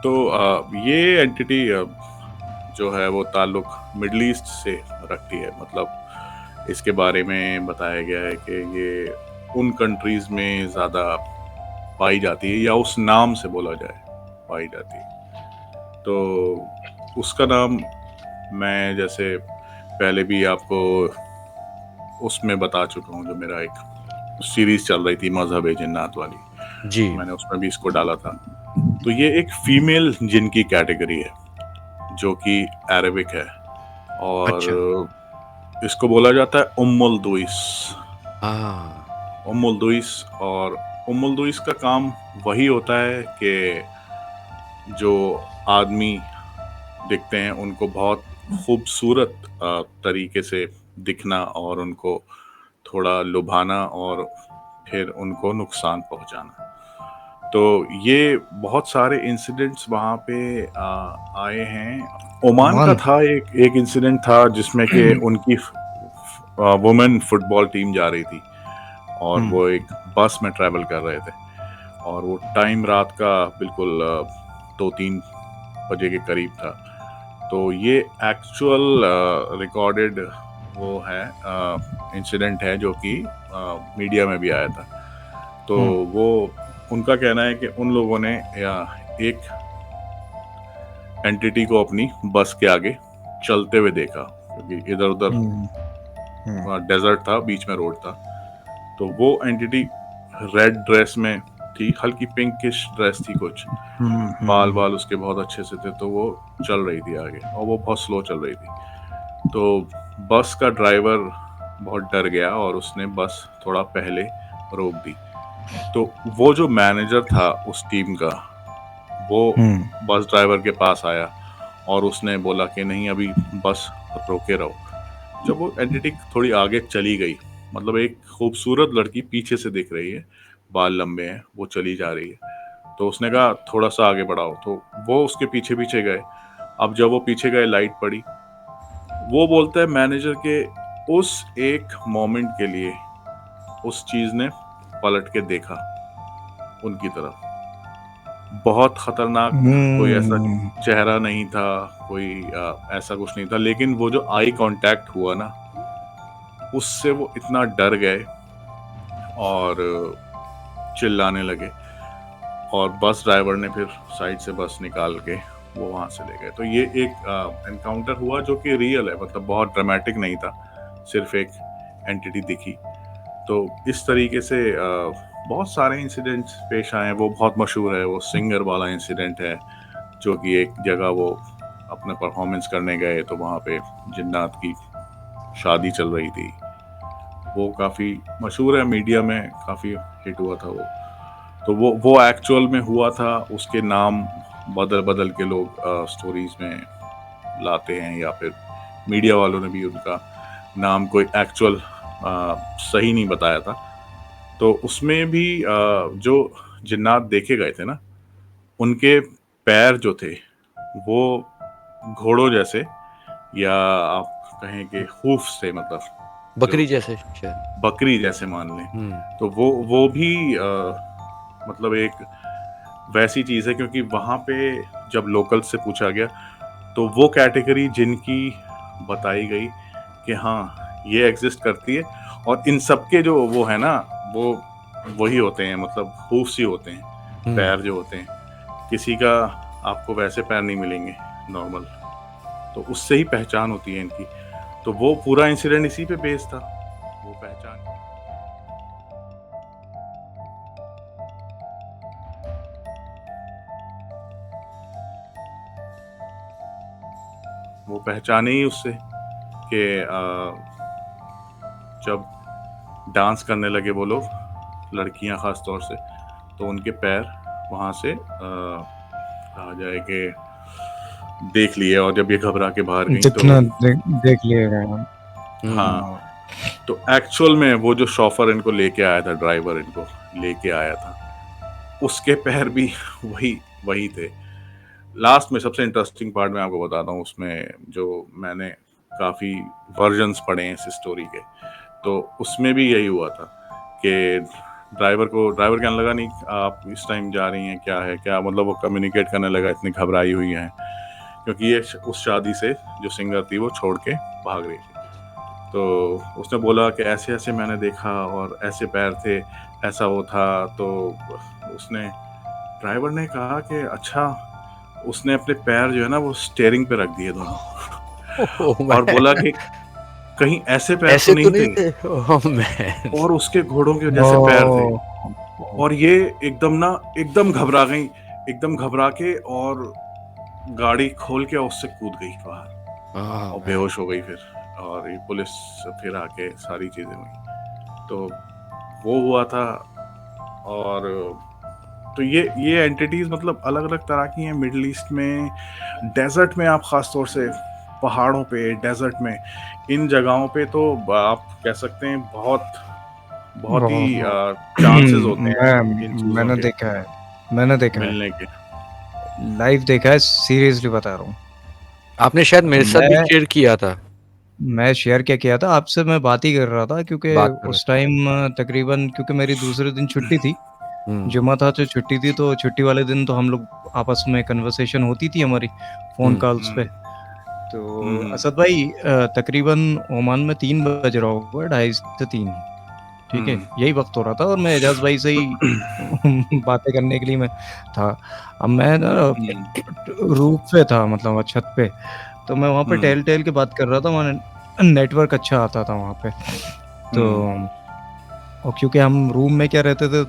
तो ये एंटिटी जो है वो ताल्लुक मिडल ईस्ट से रखती है। मतलब इसके बारे में बताया गया है कि ये उन कंट्रीज में ज़्यादा पाई जाती है, या उस नाम से बोला जाए पाई जाती है। तो उसका नाम मैं जैसे पहले भी आपको उसमें बता चुका हूँ, जो मेरा एक सीरीज चल रही थी मजहब जिन्नात वाली, जी। मैंने उसमें भी इसको डाला था। तो ये एक फीमेल जिन की कैटेगरी है, जो कि अरेबिक है, और अच्छा। इसको बोला जाता है उम्मुल दुइस। हाँ। उम्मुल दुइस, और उम्मुल दुइस का काम वही होता है कि जो आदमी दिखते हैं उनको बहुत खूबसूरत तरीके से दिखना, और उनको थोड़ा लुभाना, और फिर उनको नुकसान पहुंचाना। तो ये बहुत सारे इंसिडेंट्स वहाँ पे आए हैं। ओमान का ओमान। था एक एक इंसिडेंट था जिसमें कि उनकी वुमेन फुटबॉल टीम जा रही थी, और वो एक बस में ट्रैवल कर रहे थे और वो टाइम रात का बिल्कुल 2-3 बजे के करीब था। तो ये एक्चुअल रिकॉर्डेड वो है इंसिडेंट है जो कि मीडिया में भी आया था। तो वो उनका कहना है कि उन लोगों ने एक एंटिटी को अपनी बस के आगे चलते हुए देखा, क्योंकि इधर उधर डेजर्ट था, बीच में रोड था। तो वो एंटिटी रेड ड्रेस में थी, हल्की पिंकिश ड्रेस थी कुछ, बाल बाल उसके बहुत अच्छे से थे। तो वो चल रही थी आगे और वो बहुत स्लो चल रही थी। तो बस का ड्राइवर बहुत डर गया और उसने बस थोड़ा पहले रोक दी। तो वो जो मैनेजर था उस टीम का, वो बस ड्राइवर के पास आया और उसने बोला कि नहीं, अभी बस रोके रहो। जब वो एंटिटी थोड़ी आगे चली गई, मतलब एक खूबसूरत लड़की पीछे से दिख रही है, बाल लंबे हैं, वो चली जा रही है। तो उसने कहा थोड़ा सा आगे बढ़ाओ, तो वो उसके पीछे पीछे गए। अब जब वो पीछे गए, लाइट पड़ी। वो बोलता है मैनेजर के उस एक मोमेंट के लिए उस चीज ने पलट के देखा उनकी तरफ। बहुत खतरनाक, कोई ऐसा चेहरा नहीं था, कोई ऐसा कुछ नहीं था, लेकिन वो जो आई कांटेक्ट हुआ ना, उससे वो इतना डर गए और चिल्लाने लगे। और बस ड्राइवर ने फिर साइड से बस निकाल के वो वहां से ले गए। तो ये एक एनकाउंटर हुआ जो कि रियल है, मतलब बहुत ड्रामेटिक नहीं था, सिर्फ एक एंटिटी दिखी। तो इस तरीके से बहुत सारे इंसिडेंट्स पेश आए हैं। वो बहुत मशहूर है, वो सिंगर वाला इंसिडेंट है, जो कि एक जगह वो अपना परफॉर्मेंस करने गए तो वहाँ पे जिन्नात की शादी चल रही थी। वो काफ़ी मशहूर है, मीडिया में काफ़ी हिट हुआ था वो। तो वो एक्चुअल में हुआ था, उसके नाम बदल बदल के लोग स्टोरीज में लाते हैं, या फिर मीडिया वालों ने भी उनका नाम कोई एक्चुअल सही नहीं बताया था। तो उसमें भी जो जिन्नात देखे गए थे ना, उनके पैर जो थे वो घोड़ों जैसे, या आप कहें कि हूफ से, मतलब बकरी जैसे, शायद बकरी जैसे मान लें। तो वो भी मतलब एक वैसी चीज़ है, क्योंकि वहाँ पे जब लोकल से पूछा गया तो वो कैटेगरी जिनकी बताई गई कि हाँ ये एग्जिस्ट करती है, और इन सब के जो वो है ना, वो वही होते हैं, मतलब हूफ्स ही होते हैं, पैर जो होते हैं। किसी का आपको वैसे पैर नहीं मिलेंगे नॉर्मल, तो उससे ही पहचान होती है इनकी। तो वो पूरा इंसिडेंट इसी पे बेस्ड था, वो पहचान। वो पहचाने ही उससे कि जब डांस करने लगे वो लोग, लड़कियां खास तौर से, तो उनके पैर वहां से कहा जाए कि देख लिए, और जब ये घबरा के बाहर गई जितना तो देख लिएगा। हाँ, तो एक्चुअल में वो जो शॉफर इनको लेके आया था, ड्राइवर इनको लेके आया था, उसके पैर भी वही थे। लास्ट में सबसे इंटरेस्टिंग पार्ट मैं आपको बताता हूँ, उसमें जो मैंने काफ़ी वर्जन्स पढ़े हैं इस स्टोरी के, तो उसमें भी यही हुआ था कि ड्राइवर कहने लगा नहीं आप इस टाइम जा रही हैं, क्या है क्या, मतलब वो कम्युनिकेट करने लगा, इतनी घबराई हुई हैं, क्योंकि ये उस शादी से जो सिंगर थी वो छोड़ के भाग रही थी। तो उसने बोला कि ऐसे ऐसे मैंने देखा और ऐसे पैर थे, ऐसा वो था। तो उसने ड्राइवर ने कहा कि अच्छा, उसने अपने पैर जो है ना वो स्टीयरिंग पे रख दिए दोनों और बोला कि कहीं ऐसे पैर ऐसे तो नहीं थे और उसके घोड़ों के जैसे पैर थे। और ये एकदम घबरा गई, एकदम घबरा के और गाड़ी खोल के उससे कूद गई बाहर और बेहोश हो गई फिर, और ये पुलिस फिर आके सारी चीजें हुई। तो वो हुआ था। और तो ये एंटिटीज मतलब अलग अलग तरह की हैं मिडिल ईस्ट में, डेजर्ट में, आप खास तौर से पहाड़ों पे, डेजर्ट में, इन जगहों पे तो आप कह सकते हैं बहुत ही चांसेस होते हैं इन चीजों मैंने के देखा है, मैंने देखा मिलने के। लाइव देखा है, सीरियसली बता रहा हूँ। आपने शायद मेरे साथ भी शेयर किया था। मैं शेयर क्या किया था आपसे, मैं बात ही कर रहा था क्योंकि बात कर रहे उस टाइम तकरीबन क्योंकि मेरी दूसरे दिन छुट्टी थी, हुँ, जुम्मा था तो छुट्टी थी, तो छुट्टी वाले दिन तो हम लोग आपस में कन्वर्सेशन होती थी हमारी फ़ोन हुँ, कॉल्स पे। हुँ, तो हुँ, असद भाई तकरीबन ओमान में 3 बज रहा होगा, ढाई से 3, ठीक है? हुँ, यही वक़्त हो रहा था और मैं एजाज़ भाई से ही बातें करने के लिए मैं था। अब मैं ना हुँ, रूफ़ पे था, मतलब छत पे, तो मैं वहाँ पे हुँ, टहल-टहल के बात कर रहा था, वहाँ नेटवर्क अच्छा आता था वहाँ पे। तो हुँ, और क्योंकि हम रूम में क्या रहते थे,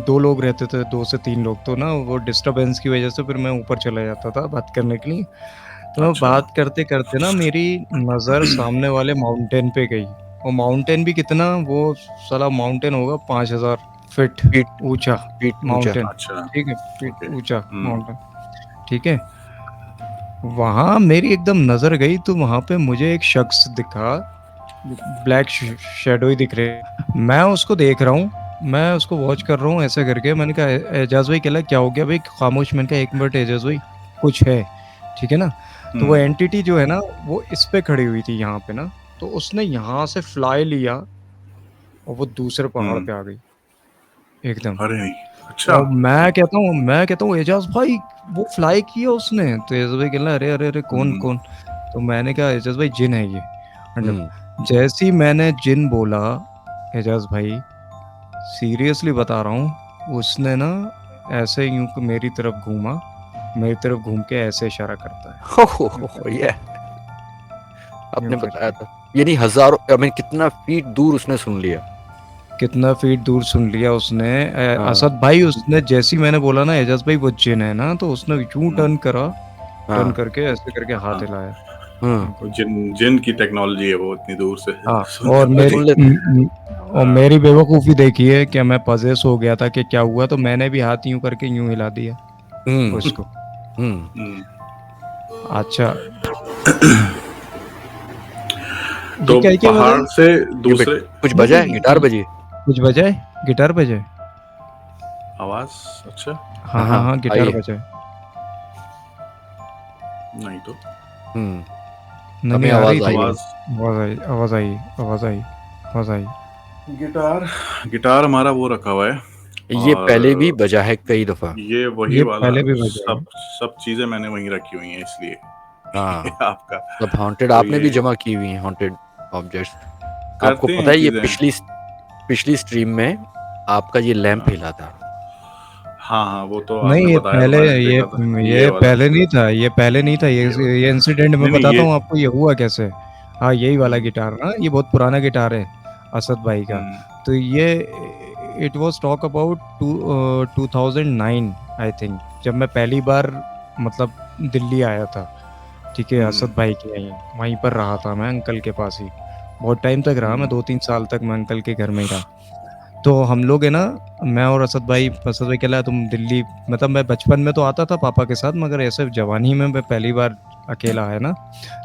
2 लोग रहते थे, 2 से 3 लोग, तो ना वो डिस्टर्बेंस की वज़ह से फिर मैं ऊपर चला जाता था बात करने के लिए। तो मैं अच्छा, बात करते-करते ना मेरी नज़र सामने वाले माउंटेन पे गई। वो माउंटेन भी कितना, वो साला माउंटेन होगा 5000 फीट फीट ऊँचा फीट ऊँचा। माउंटेन, अच्छा, ठीक है? फीट ओके, ऊँचा हुँ, माउंटेन, ठीक है? वहाँ मेरी एकदम नज़र गई तो वहाँ पे मुझे एक शख़्स दिखा, ब्लैक शैडो ही दिख रहे। मैं उसको देख रहा हूँ, मैं उसको वॉच कर रहा हूँ ऐसे करके। मैंने कहा एजाज़ भाई कहला क्या हो गया भाई? खामोश। मैंने कहा 1 मिनट एजाज़ भाई, कुछ है, ठीक है ना? तो वो हुँ, एंटिटी जो है ना, वो इस पे खड़ी हुई थी यहाँ पे ना, तो उसने यहाँ से फ्लाई लिया और वो दूसरे पहाड़ हुँ, पे आ गई एकदम। अरे नहीं, अच्छा, और मैं कहता हूँ एजाज़ भाई वो फ्लाई किया उसने। तो एजाज़ भाई कहला अरे, अरे, अरे कौन, हुँ, कौन? तो मैंने कहा एजाज़ भाई जिन है ये। अंडर हुँ, जैसे ही मैंने जिन बोला, एजाज़ भाई सीरियसली बता रहा हूँ, उसने ना ऐसे यूँ मेरी तरफ घूमा, मेरी तरफ घूम के ऐसे इशारा करता है, यूँ हो, करके, ये यूँ आपने बताया करके। था। यानी हज़ारों आई मीन कितना फीट दूर उसने सुन लिया। कितना फीट दूर सुन लिया उसने। हाँ, असद भाई उसने जैसे ही मैंने बोला ना एजाज़ भाई वो जिन है ना, तो उसने यूँ हुँ, टर्न करा, टर्न हाँ, करके ऐसे करके हाथ हाँ, हिलाया। हुँ, यूँ वो करके। जिन जिन की टेक्नोलॉजी है वो इतनी दूर से हाँ, सुन और मेरी पाती, सुन लेते और हाँ, मेरी बेवकूफ़ी देखिए कि मैं पजेस हो गया था कि क्या हुआ, तो मैंने भी हाथ यूँ करके यूँ हिला दिया हुँ, उसको। हुँ। हुँ, अच्छा, ये तो क्या-क्या पहाड़ बताई? से ये बेट दूसरे कुछ नहीं, बजा है? नहीं, गिटार बजी? कुछ बजा है? गिटार बजा है? आवाज़ अच्छा, हाँ, हाँ, हाँ, हाँ, गिटार आई है। बजा है। नहीं तो हुँ, नहीं, नहीं हमें आ रही आवाज़ थी आई है। आवाज़ आवाज़ आई, आवाज़ आई, आवाज़ आई, आवाज़ आई। गिटार गिटार हमारा वो रखा हुआ है ये पहले भी और बजा है कई दफ़ा। ये वही ये वाला पहले भी बजा है। सब सब चीज़ें मैंने वहीं रखी हुई हैं इसलिए कि हाँ, आपका सब हॉन्टेड तो आपने भी ये जमा की हुई हैं हॉन्टेड ऑब्जेक्ट्स। आपको करते पता हैं है ये चीज़ें। पिछली स्ट्रीम में आपका ये लैंप हाँ, हिला था। हाँ, हाँ, वो तो नहीं, आपने बताया तो मैंने देखा था ये ये वाला पहले नहीं था, ये पहले नहीं था, ये वाला ये इंसिडेंट मैं नहीं, नहीं बताता ये हूँ आपको ये हुआ कैसे। हाँ, यही वाला हुँ, गिटार ना, ये बहुत पुराना गिटार है असद भाई का। हुँ, तो ये it was talk about 2009 I think, जब मैं पहली बार मतलब दिल्ली आया था, ठीक है? हुँ, असद भाई के यहीं, वहीं पर रहा था मैं अंकल के पास ही। बहुत टाइम तक रहा मैं, हुँ, 2-3 साल तक मैं अंकल के घर में ही रहा। तो हम लोग है ना, मैं और असद भाई कहला तुम दिल्ली, मतलब मैं बचपन में तो आता था पापा के साथ, मगर ऐसे जवानी में मैं पहली बार अकेला है ना,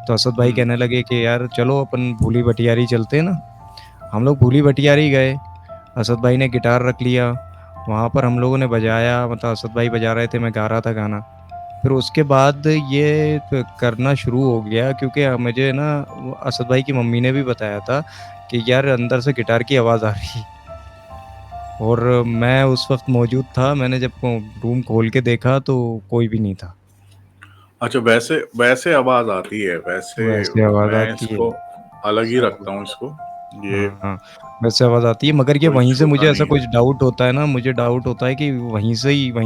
तो असद भाई हुँ, कहने लगे कि यार चलो अपन भूली भटियारी चलते हैं ना। हम लोग भूली भटियारी गए, असद भाई ने गिटार रख लिया, वहाँ पर हम लोगों ने बजाया, मतलब असद भाई बजा रहे थे, मैं गा रहा था गाना। फिर उसके बाद ये करना शुरू हो गया क्योंकि मुझे ना वो असद भाई की मम्मी ने भी बताया था कि यार अंदर से गिटार की आवाज़ आ रही है। और मैं उस वक़्त मौजूद था, मैंने जब को रूम खोल के देखा तो कोई भी नहीं था। अच्छा वैसे वैसे आवाज़ आती है, वैसे वैसे आवाज़ मैं आती है, इसको अलग ही वैसे आवाज़ रखता हूँ इसको, ये हाँ, वैसे आवाज़ आती है, मगर ये कोई वहीं से छूता मुझे ऐसा नहीं है। कुछ डाउट होता है ना, मुझे डाउट होता है कि वहीं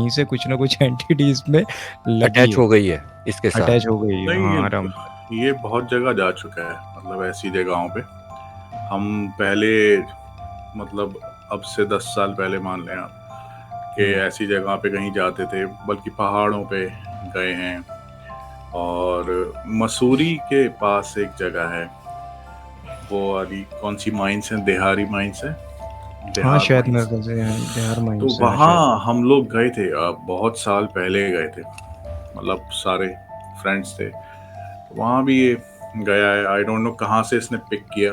से कुछ ना कुछ एंटिटी इसमें लगी अटैच है, हो गई है इसके साथ। अटैच हो गई है। नहीं हाँ, आराम। ये बहुत जगह जा चुका है, मतलब ऐसी जगहों पे। हम पहले मतलब अब से 10 साल पहले मान लें आप कि हुँ, ऐसी जगह पे कहीं जाते थे, बल्कि पहाड़ों पे गए हैं और मसूरी के पास एक जगह है, वो वाली कौन-सी माइन्स है, देहारी माइन्स है, हाँ, देहार शायद मेरे माइन्स। ख़्याल से यहाँ बिहार में तो ही से है शायद। वहाँ हम लोग गए थे बहुत साल पहले गए थे, मतलब सारे फ्रेंड्स थे। वहाँ भी ये गया है, आई डोंट नो कहाँ से इसने पिक किया,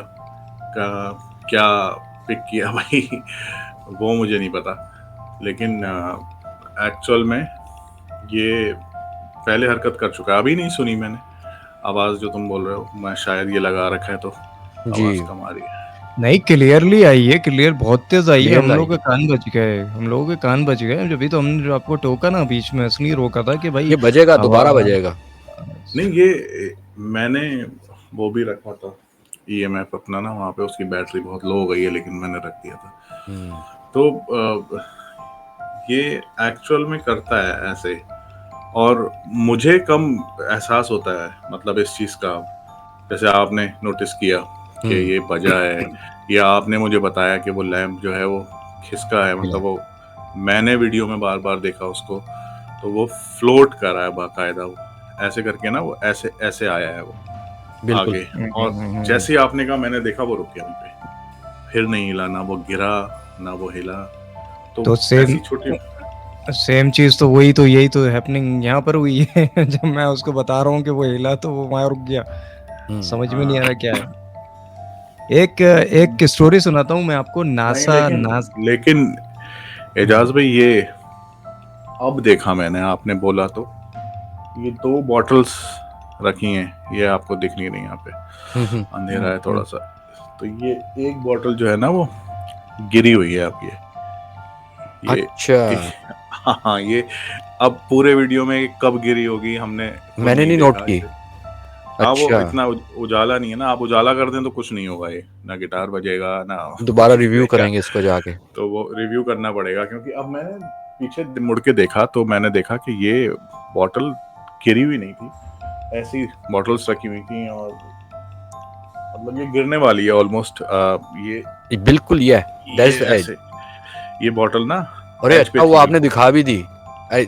क्या पिक किया भाई वो मुझे नहीं पता, लेकिन एक्चुअल में ये पहले हरकत कर चुका है, अभी नहीं सुनी मैंने, आवाज जो तुम बोल रहे हो, मैं शायद ये लगा रखा है तो जी आवाज कम आ रही है। नहीं, क्लियरली आई है, क्लियर बहुत तेज आई है। क्लियर हम लोगों लाई के कान बच गए, हम लोगों के कान बच गए। जब भी तो हमने जो आपको टोका ना बीच में, इसलिए रोका था कि भाई ये बजेगा, दोबारा आवाज बजेगा। नहीं, ये मैंने वो भी रखा था EMF अपना ना, वहाँ पे उसकी बैटरी बहुत लो हो गई है, लेकिन मैंने रख दिया था। हम्म, तो ये एक्चुअल में करता है ऐसे, और मुझे कम एहसास होता है मतलब इस चीज़ का। जैसे आपने नोटिस किया कि हम्म, ये बजा है, या आपने मुझे बताया कि वो लैंप जो है वो खिसका है, हिला। मतलब वो मैंने वीडियो में बार बार देखा उसको, तो वो फ्लोट कर रहा है बाकायदा, वो ऐसे करके ना, वो ऐसे ऐसे आया है वो बिल्कुल। आगे। और जैसे ही आपने कहा, मैंने देखा वो रुक गया वहीं पे, फिर नहीं हिला, ना वो गिरा ना वो हिला। तो तो ऐसी छोटी सेम चीज तो वही, तो यही तो हैपनिंग यहाँ पर हुई है। जब मैं उसको बता रहा हूँ कि वो हिला तो वो वहां रुक गया। समझ में नहीं आ रहा क्या है। एक स्टोरी सुनाता हूँ मैं आपको। नहीं, नासा नास लेकिन एजाज भाई, ये अब देखा मैंने, आपने बोला तो ये 2 बॉटल्स रखी हैं, ये आपको दिख नहीं रही यहाँ पे, अंधेरा है थोड़ा सा। तो ये एक बॉटल जो है ना, वो गिरी हुई है अब ये अच्छा, हाँ हाँ, ये अब पूरे वीडियो में कब गिरी होगी हमने खुद मैंने नहीं नोट देखा की। इसे। हाँ, वो अच्छा, इतना उजाला नहीं है ना, आप उजाला कर दें तो कुछ नहीं होगा, ये ना गिटार बजेगा ना दोबारा कुछ रिव्यू बजेगा। करेंगे इसको जाके। तो वो रिव्यू करना पड़ेगा, क्योंकि अब मैंने पीछे मुड़ के देखा तो मैंने देखा कि ये बॉटल गिरी हुई नहीं थी, ऐसी बॉटल्स रखी हुई थी, और मतलब ये गिरने वाली है ऑलमोस्ट। बिल्कुल, ये दैट्स द एज। ऐसे ये बॉटल ना अरे एज पे अच्छा, वो थी आपने बिल्कुल। दिखा भी दी।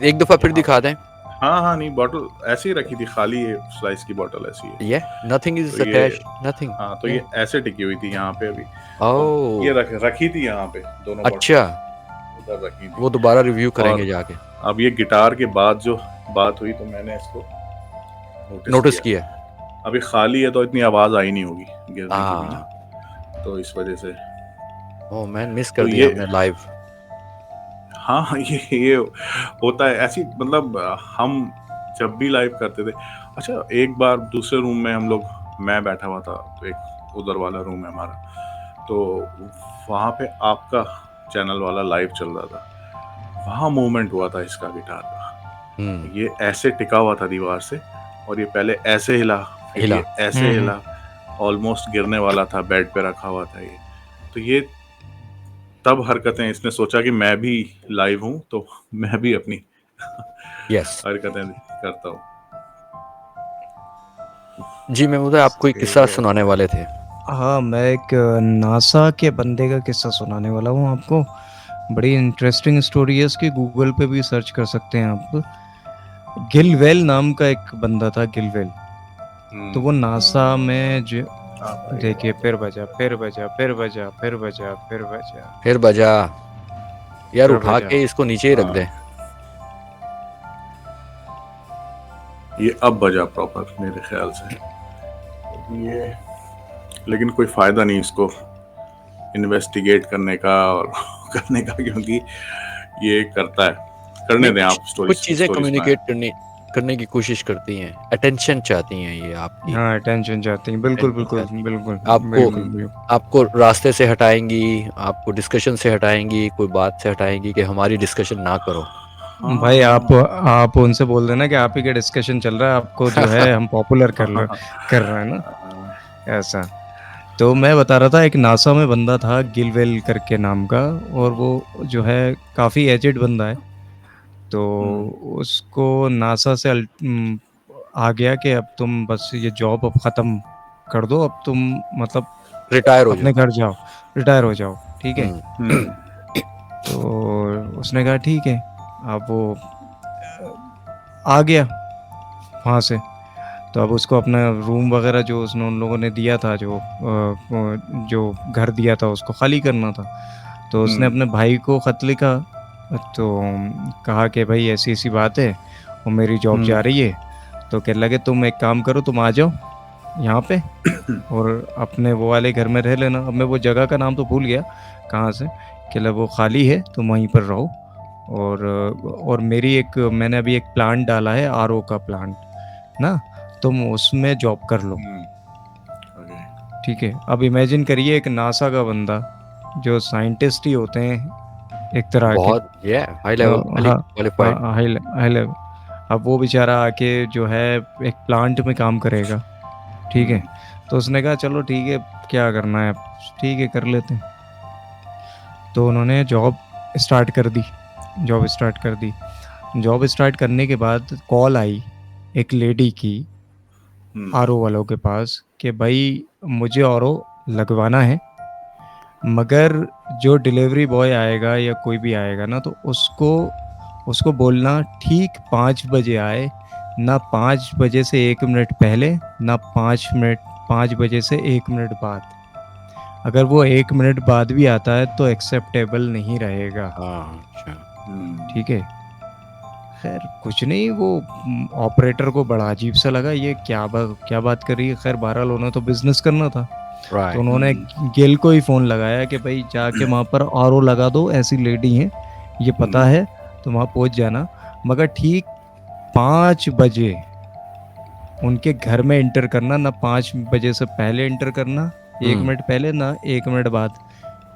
एक दफा फिर हाँ दिखा दें। हाँ हाँ, नहीं, बॉटल ऐसे ही रखी थी, खाली ये स्लाइस की बॉटल ऐसी है। ये नथिंग इज तो ये अटैच्ड, नथिंग। हाँ, तो ये ऐसे टिकी हुई थी यहाँ पे अभी, और ये ओह, रखी थी यहाँ पे, दोनों अच्छा, बॉटल उधर रखी थी। वो दोबारा रिव्यू करेंगे और जाके। अब ये गिटार के बाद जो बात हुई, तो मैंने इसको नोटिस नोटिस किया। किया। अभी खाली है तो इतनी आवाज आई नहीं होगी गिरने की भी ना, हाँ, तो इस वजह से। ओह मैन, मिस तो कर दिया ये हमने लाइव। हाँ हाँ, ये होता है ऐसी, मतलब हम जब भी लाइव करते थे। अच्छा, एक बार दूसरे रूम में हम लोग, मैं बैठा हुआ था, तो एक उधर वाला रूम है हमारा, तो वहाँ पे आपका चैनल वाला लाइव चल रहा था, वहाँ मूवमेंट हुआ था इसका गिटार का। ये ऐसे टिका हुआ था दीवार से, और ये पहले ऐसे हिला, फिर हिला। ये ऐसे हिला, ऑलमोस्ट गिरने वाला था, बेड पे रखा हुआ था ये। तो ये तब हरकतें, इसने सोचा कि मैं भी लाइव हूं, तो मैं भी अपनी यस। हरकतें करता हूँ। जी महमूदा, आप कोई किस्सा सुनाने वाले थे। हाँ, मैं एक नासा के बंदे का किस्सा सुनाने वाला हूँ आपको। बड़ी इंटरेस्टिंग स्टोरी है इसकी, गूगल पे भी सर्च कर सकते हैं आप। गिलवेल नाम का एक बंदा था, गिलवेल। तो वो नासा में जो, देखिए, फिर बजा, फिर बजा, फिर बजा, फिर बजा, फिर बजा, फिर बजा। यार फिर उठा बजा। के इसको नीचे ही रख दें। ये अब बजा प्रॉपर मेरे ख्याल से। ये लेकिन कोई फायदा नहीं इसको इन्वेस्टिगेट करने का और करने का, क्योंकि ये करता है। करने नहीं, दें, कुछ आप कुछ चीजें स्टोरी सुनाएं। कम्युनिकेट करने करने की कोशिश करती हैं, अटेंशन चाहती हैं ये आपकी। हाँ, टेंशन जाती है, बिल्कुल अटेंशन बिल्कुल चाहती बिल्कुल हैं आपको। बिल्कुल बिल्कुल। आपको रास्ते से हटाएंगी, आपको डिस्कशन से हटाएंगी, कोई बात से हटाएंगी कि हमारी डिस्कशन ना करो। भाई, हाँ आप उनसे बोल देना कि आप ही का डिस्कशन चल रहा है, आपको जो है हम पॉपुलर कर रहे हैं ना, ऐसा। तो मैं बता रहा था, एक नासा में बंदा था गिलवेल करके नाम का, और वो जो है काफ़ी एजेड बंदा है। तो उसको नासा से आ गया कि अब तुम बस ये जॉब अब ख़त्म कर दो, अब तुम मतलब रिटायर हो अपने जाओ। घर जाओ, रिटायर हो जाओ, ठीक है। हम्म। तो उसने कहा ठीक है। अब वो आ गया वहाँ से। तो अब उसको अपना रूम वगैरह जो उसने उन लोगों ने दिया था, जो घर दिया था, उसको खाली करना था। तो उसने अपने भाई को ख़त लिखा, तो कहा कि भाई ऐसी ऐसी बात है और मेरी जॉब जा रही है। तो कहने लगे तुम एक काम करो, तुम आ जाओ यहाँ पे और अपने वो वाले घर में रह लेना। अब मैं वो जगह का नाम तो भूल गया कहाँ से, कि वो खाली है, तुम वहीं पर रहो। और मैंने अभी एक प्लांट डाला है, आरओ का प्लांट ना, तुम उसमें जॉब कर लो। ओके। ठीक है, अब इमेजिन करिए एक नासा का बंदा, जो साइंटिस्ट ही होते हैं एक तरह के, बहुत ये हाई लेवल हाँ क्वालिफाइड। High high level. अब वो बेचारा आके जो है एक प्लांट में काम करेगा। ठीक है, तो उसने कहा चलो ठीक है, क्या करना है, ठीक है कर लेते हैं। तो उन्होंने जॉब स्टार्ट कर दी। जॉब स्टार्ट कर दी। जॉब स्टार्ट करने के बाद कॉल आई एक लेडी की आरओ वालों के पास कि भाई मुझे आरओ लगवाना है, मगर जो डिलीवरी बॉय आएगा या कोई भी आएगा ना, तो उसको उसको बोलना ठीक 5 बजे आए, ना 5 बजे से 1 मिनट पहले, ना 5 बजे से 1 मिनट बाद। अगर वो 1 मिनट बाद भी आता है तो एक्सेप्टेबल नहीं रहेगा। हाँ, अच्छा। ठीक है, खैर कुछ नहीं, वो ऑपरेटर को बड़ा अजीब सा लगा, ये क्या बात कर रही है। खैर बहरहाल उन्हें तो बिजनेस करना था, तो राइट। उन्होंने गिल को ही फ़ोन लगाया कि भाई जाके वहाँ पर आरओ लगा दो, ऐसी लेडी हैं, ये पता है, तो वहाँ पहुँच जाना, मगर ठीक 5 बजे उनके घर में इंटर करना, ना 5 बजे से पहले इंटर करना, 1 मिनट पहले, ना 1 मिनट बाद।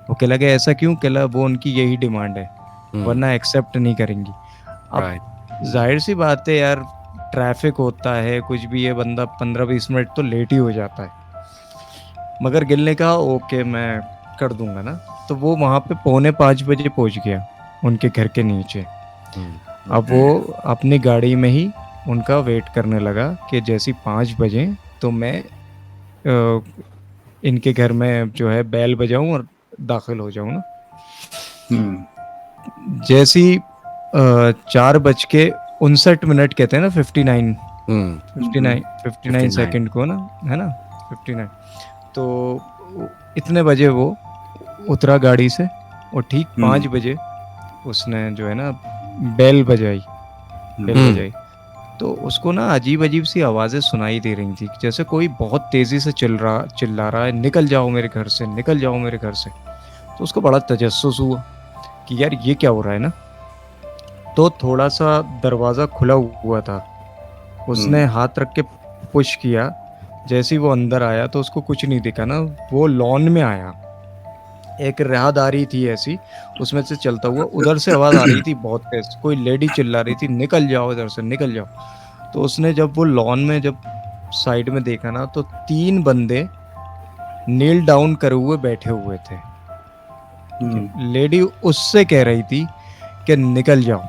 वो कह लगे ऐसा क्यों, कह वो उनकी यही डिमांड है, वरना एक्सेप्ट नहीं करेंगी। अब राइट। जाहिर सी बात है यार, ट्रैफिक होता है कुछ भी, ये बंदा 15-20 मिनट तो लेट ही हो जाता है। मगर गिल ने कहा ओके मैं कर दूंगा ना। तो वो वहाँ पे 4:45 बजे पहुँच गया उनके घर के नीचे। अब वो अपनी गाड़ी में ही उनका वेट करने लगा कि जैसी 5 बजे तो मैं इनके घर में जो है बैल बजाऊं और दाखिल हो जाऊं ना। जैसी 4:59 कहते हैं ना, 59 सेकंड को ना, है ना, 59। तो इतने बजे वो उतरा गाड़ी से, और ठीक 5 बजे उसने जो है ना बेल बजाई। तो उसको ना अजीब अजीब सी आवाज़ें सुनाई दे रही थी, जैसे कोई बहुत तेज़ी से चिल्ला रहा है, निकल जाओ मेरे घर से, निकल जाओ मेरे घर से। तो उसको बड़ा तजस्सुस हुआ कि यार ये क्या हो रहा है ना। तो थोड़ा सा दरवाज़ा खुला हुआ था, उसने हाथ रख के पुश किया। जैसे ही वो अंदर आया तो उसको कुछ नहीं दिखा ना, वो लॉन में आया, एक राहदारी थी ऐसी, उसमें से चलता हुआ, उधर से आवाज़ आ रही थी बहुत तेज, कोई लेडी चिल्ला रही थी निकल जाओ इधर से, निकल जाओ। तो उसने जब वो लॉन में जब साइड में देखा ना, तो 3 बंदे नील डाउन करे हुए बैठे हुए थे। लेडी उससे कह रही थी कि निकल जाओ।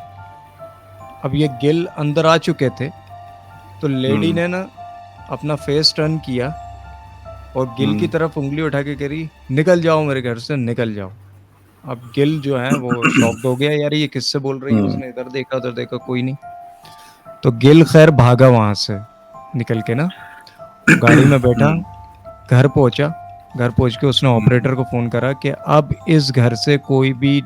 अब ये गिल अंदर आ चुके थे, तो लेडी ने ना अपना फेस टर्न किया और गिल की तरफ उंगली उठा के करी, निकल जाओ मेरे घर से, निकल जाओ। अब गिल जो है वो शॉक्ड हो गया, यार ये किससे बोल रही है। उसने इधर देखा उधर देखा, कोई नहीं। तो गिल खैर भागा वहां से निकल के ना, गाड़ी में बैठा, घर पहुंचा। घर पहुंच के उसने ऑपरेटर को फ़ोन करा कि अब इस घर से कोई भी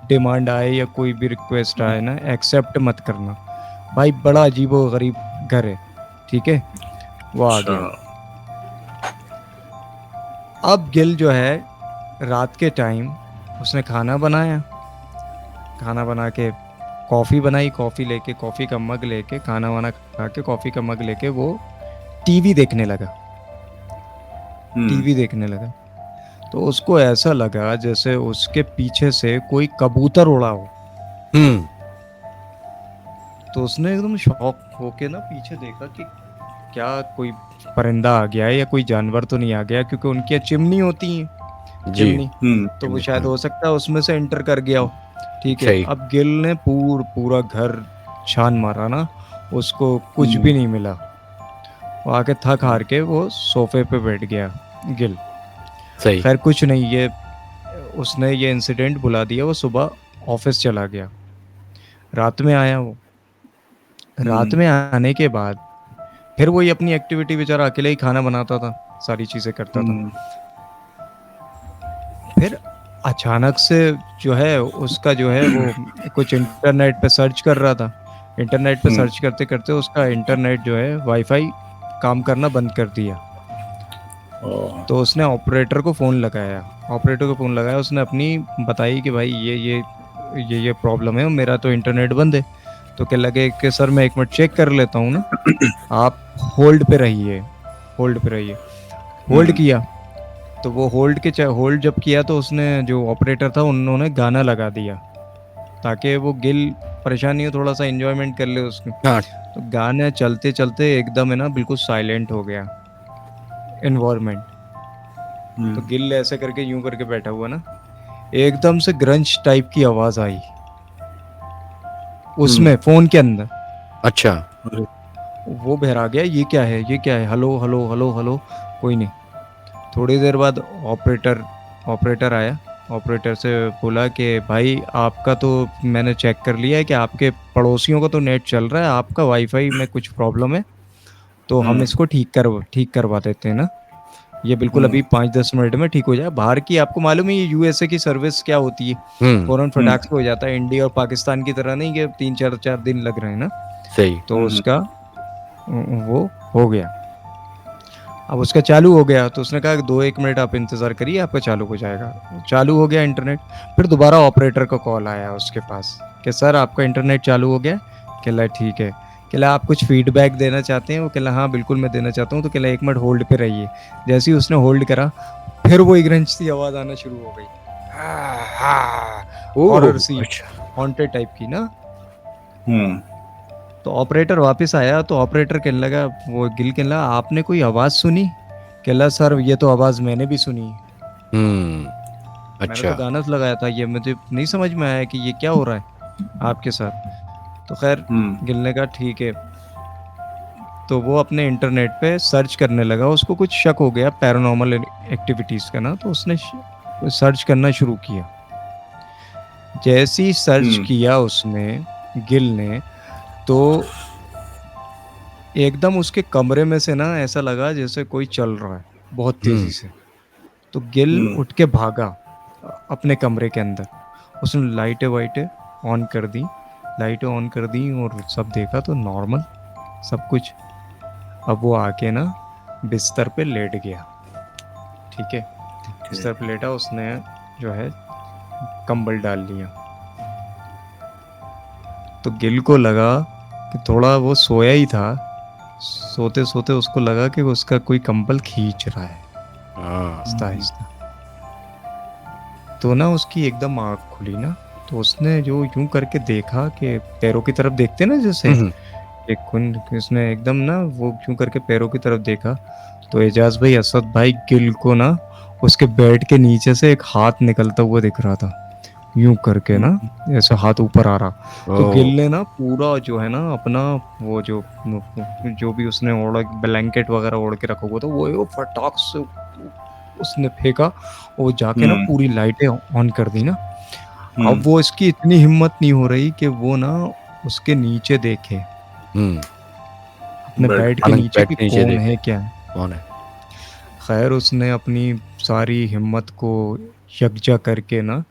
डिमांड आए या कोई भी रिक्वेस्ट आए ना, एक्सेप्ट मत करना। भाई बड़ा अजीबो गरीब घर है। ठीक है, वो आ गया। अब गिल जो है रात के टाइम उसने खाना बनाया, खाना बना के कॉफ़ी बनाई, कॉफ़ी लेके, कॉफ़ी का मग लेके, खाना वाना खा के कॉफ़ी का मग लेके वो टीवी देखने लगा। टीवी देखने लगा तो उसको ऐसा लगा जैसे उसके पीछे से कोई कबूतर उड़ा हो। तो उसने एकदम शॉक होके ना पीछे देखा कि क्या कोई परिंदा आ गया है या कोई जानवर तो नहीं आ गया, क्योंकि उनकी चिमनी होती है, चिमनी, तो वो शायद हो सकता है उसमें से एंटर कर गया हो। ठीक है, अब गिल ने पूरा घर छान मारा ना, उसको कुछ भी नहीं मिला। वो आके थक हार के वो सोफे पे बैठ गया गिल। सही। खैर कुछ नहीं, ये उसने ये इंसिडेंट बुला दिया। वो सुबह ऑफिस चला गया, रात में आया। वो रात में आने के बाद फिर वही अपनी एक्टिविटी, बेचारा अकेले ही खाना बनाता था, सारी चीज़ें करता था। फिर अचानक से जो है उसका जो है वो कुछ इंटरनेट पे सर्च कर रहा था। इंटरनेट पे सर्च करते करते उसका इंटरनेट जो है वाईफाई काम करना बंद कर दिया। तो उसने ऑपरेटर को फ़ोन लगाया। उसने अपनी बताई कि भाई ये प्रॉब्लम है, मेरा तो इंटरनेट बंद है। तो क्या लगे कि सर मैं 1 मिनट चेक कर लेता हूँ ना, आप होल्ड पे रहिए, होल्ड पे रहिए। होल्ड किया, तो वो होल्ड जब किया तो उसने जो ऑपरेटर था उन्होंने गाना लगा दिया ताकि वो गिल परेशान नहीं हो, थोड़ा सा एंजॉयमेंट कर ले उसकी। हाँ तो गाने चलते चलते एकदम है ना बिल्कुल साइलेंट हो गया एनवायरनमेंट। तो गिल ऐसे करके यूं करके बैठा हुआ ना, एकदम से ग्रंच टाइप की आवाज आई उसमें फोन के अंदर। अच्छा। वो बहरा गया, ये क्या है, ये क्या है, हेलो हेलो हेलो हेलो, कोई नहीं। थोड़ी देर बाद ऑपरेटर आया। ऑपरेटर से बोला कि भाई आपका तो मैंने चेक कर लिया है कि आपके पड़ोसियों का तो नेट चल रहा है, आपका वाईफाई में कुछ प्रॉब्लम है, तो हम इसको ठीक करवा देते हैं ना। ये बिल्कुल अभी 5-10 मिनट में ठीक हो जाए। बाहर की आपको मालूम है ये यूएसए की सर्विस क्या होती है, फौरन फटाक से हो जाता है। इंडिया और पाकिस्तान की तरह नहीं कि 3-4 दिन लग रहे हैं ना। सही। तो उसका वो हो गया। अब उसका चालू हो गया तो उसने कहा कि 2-1 मिनट आप इंतज़ार करिए, आपका चालू हो जाएगा। चालू हो गया इंटरनेट। फिर दोबारा ऑपरेटर का कॉल आया उसके पास कि सर आपका इंटरनेट चालू हो गया। कहला ठीक है। कहला आप कुछ फीडबैक देना चाहते हैं? वो कहला हाँ बिल्कुल मैं देना चाहता हूँ। तो कहला 1 मिनट होल्ड पे रहिए। जैसे ही उसने होल्ड करा, फिर वो एक रंच सी आवाज़ आना शुरू हो गई, हॉरर सी, हॉन्टेड टाइप की ना। तो ऑपरेटर वापस आया तो ऑपरेटर कहने लगा, वो गिल कहने लगा आपने कोई आवाज़ सुनी? कहला सर ये तो आवाज़ मैंने भी सुनी। मैंने तो गाना लगाया था, ये मुझे नहीं समझ में आया कि ये क्या हो रहा है आपके साथ। तो खैर गिल ने कहा ठीक है। तो वो अपने इंटरनेट पे सर्च करने लगा, उसको कुछ शक हो गया पैरानॉर्मल एक्टिविटीज़ का ना, तो उसने सर्च करना शुरू किया। जैसे ही सर्च किया उसने, गिल ने, तो एकदम उसके कमरे में से ना ऐसा लगा जैसे कोई चल रहा है बहुत तेजी से। तो गिल उठ के भागा अपने कमरे के अंदर। उसने लाइटें ऑन कर दी, और सब देखा तो नॉर्मल सब कुछ। अब वो आके ना बिस्तर पे लेट गया। ठीक है, बिस्तर पे लेटा, उसने जो है कंबल डाल लिया। तो गिल को लगा कि थोड़ा वो सोया ही था, सोते सोते उसको लगा कि उसका कोई कंबल खींच रहा है आहिस्ता आहिस्ता। तो ना उसकी एकदम आँख खुली ना, तो उसने जो यूं करके देखा कि पैरों की तरफ देखते ना जैसे उसने एकदम ना वो यूं करके पैरों की तरफ देखा। तो एजाज भाई, असद भाई, गिल को ना उसके बेड के नीचे से एक हाथ निकलता हुआ दिख रहा था, यूं करके ना, ऐसा हाथ ऊपर आ रहा। तो गिल ने ना पूरा जो है ना अपना वो जो भी उसने ओढ़ ब्लैंकेट वगैरह ओढ़ के रखा हुआ था वो फटाक से उसने फेंका, और जाके ना पूरी लाइटें ऑन कर दी ना। अब वो इसकी इतनी हिम्मत नहीं हो रही कि वो ना उसके नीचे देखे, अपने बेड के नीचे कि कौन है, क्या है, कौन है। खैर उसने अपनी सारी हिम्मत को यकजा करके ना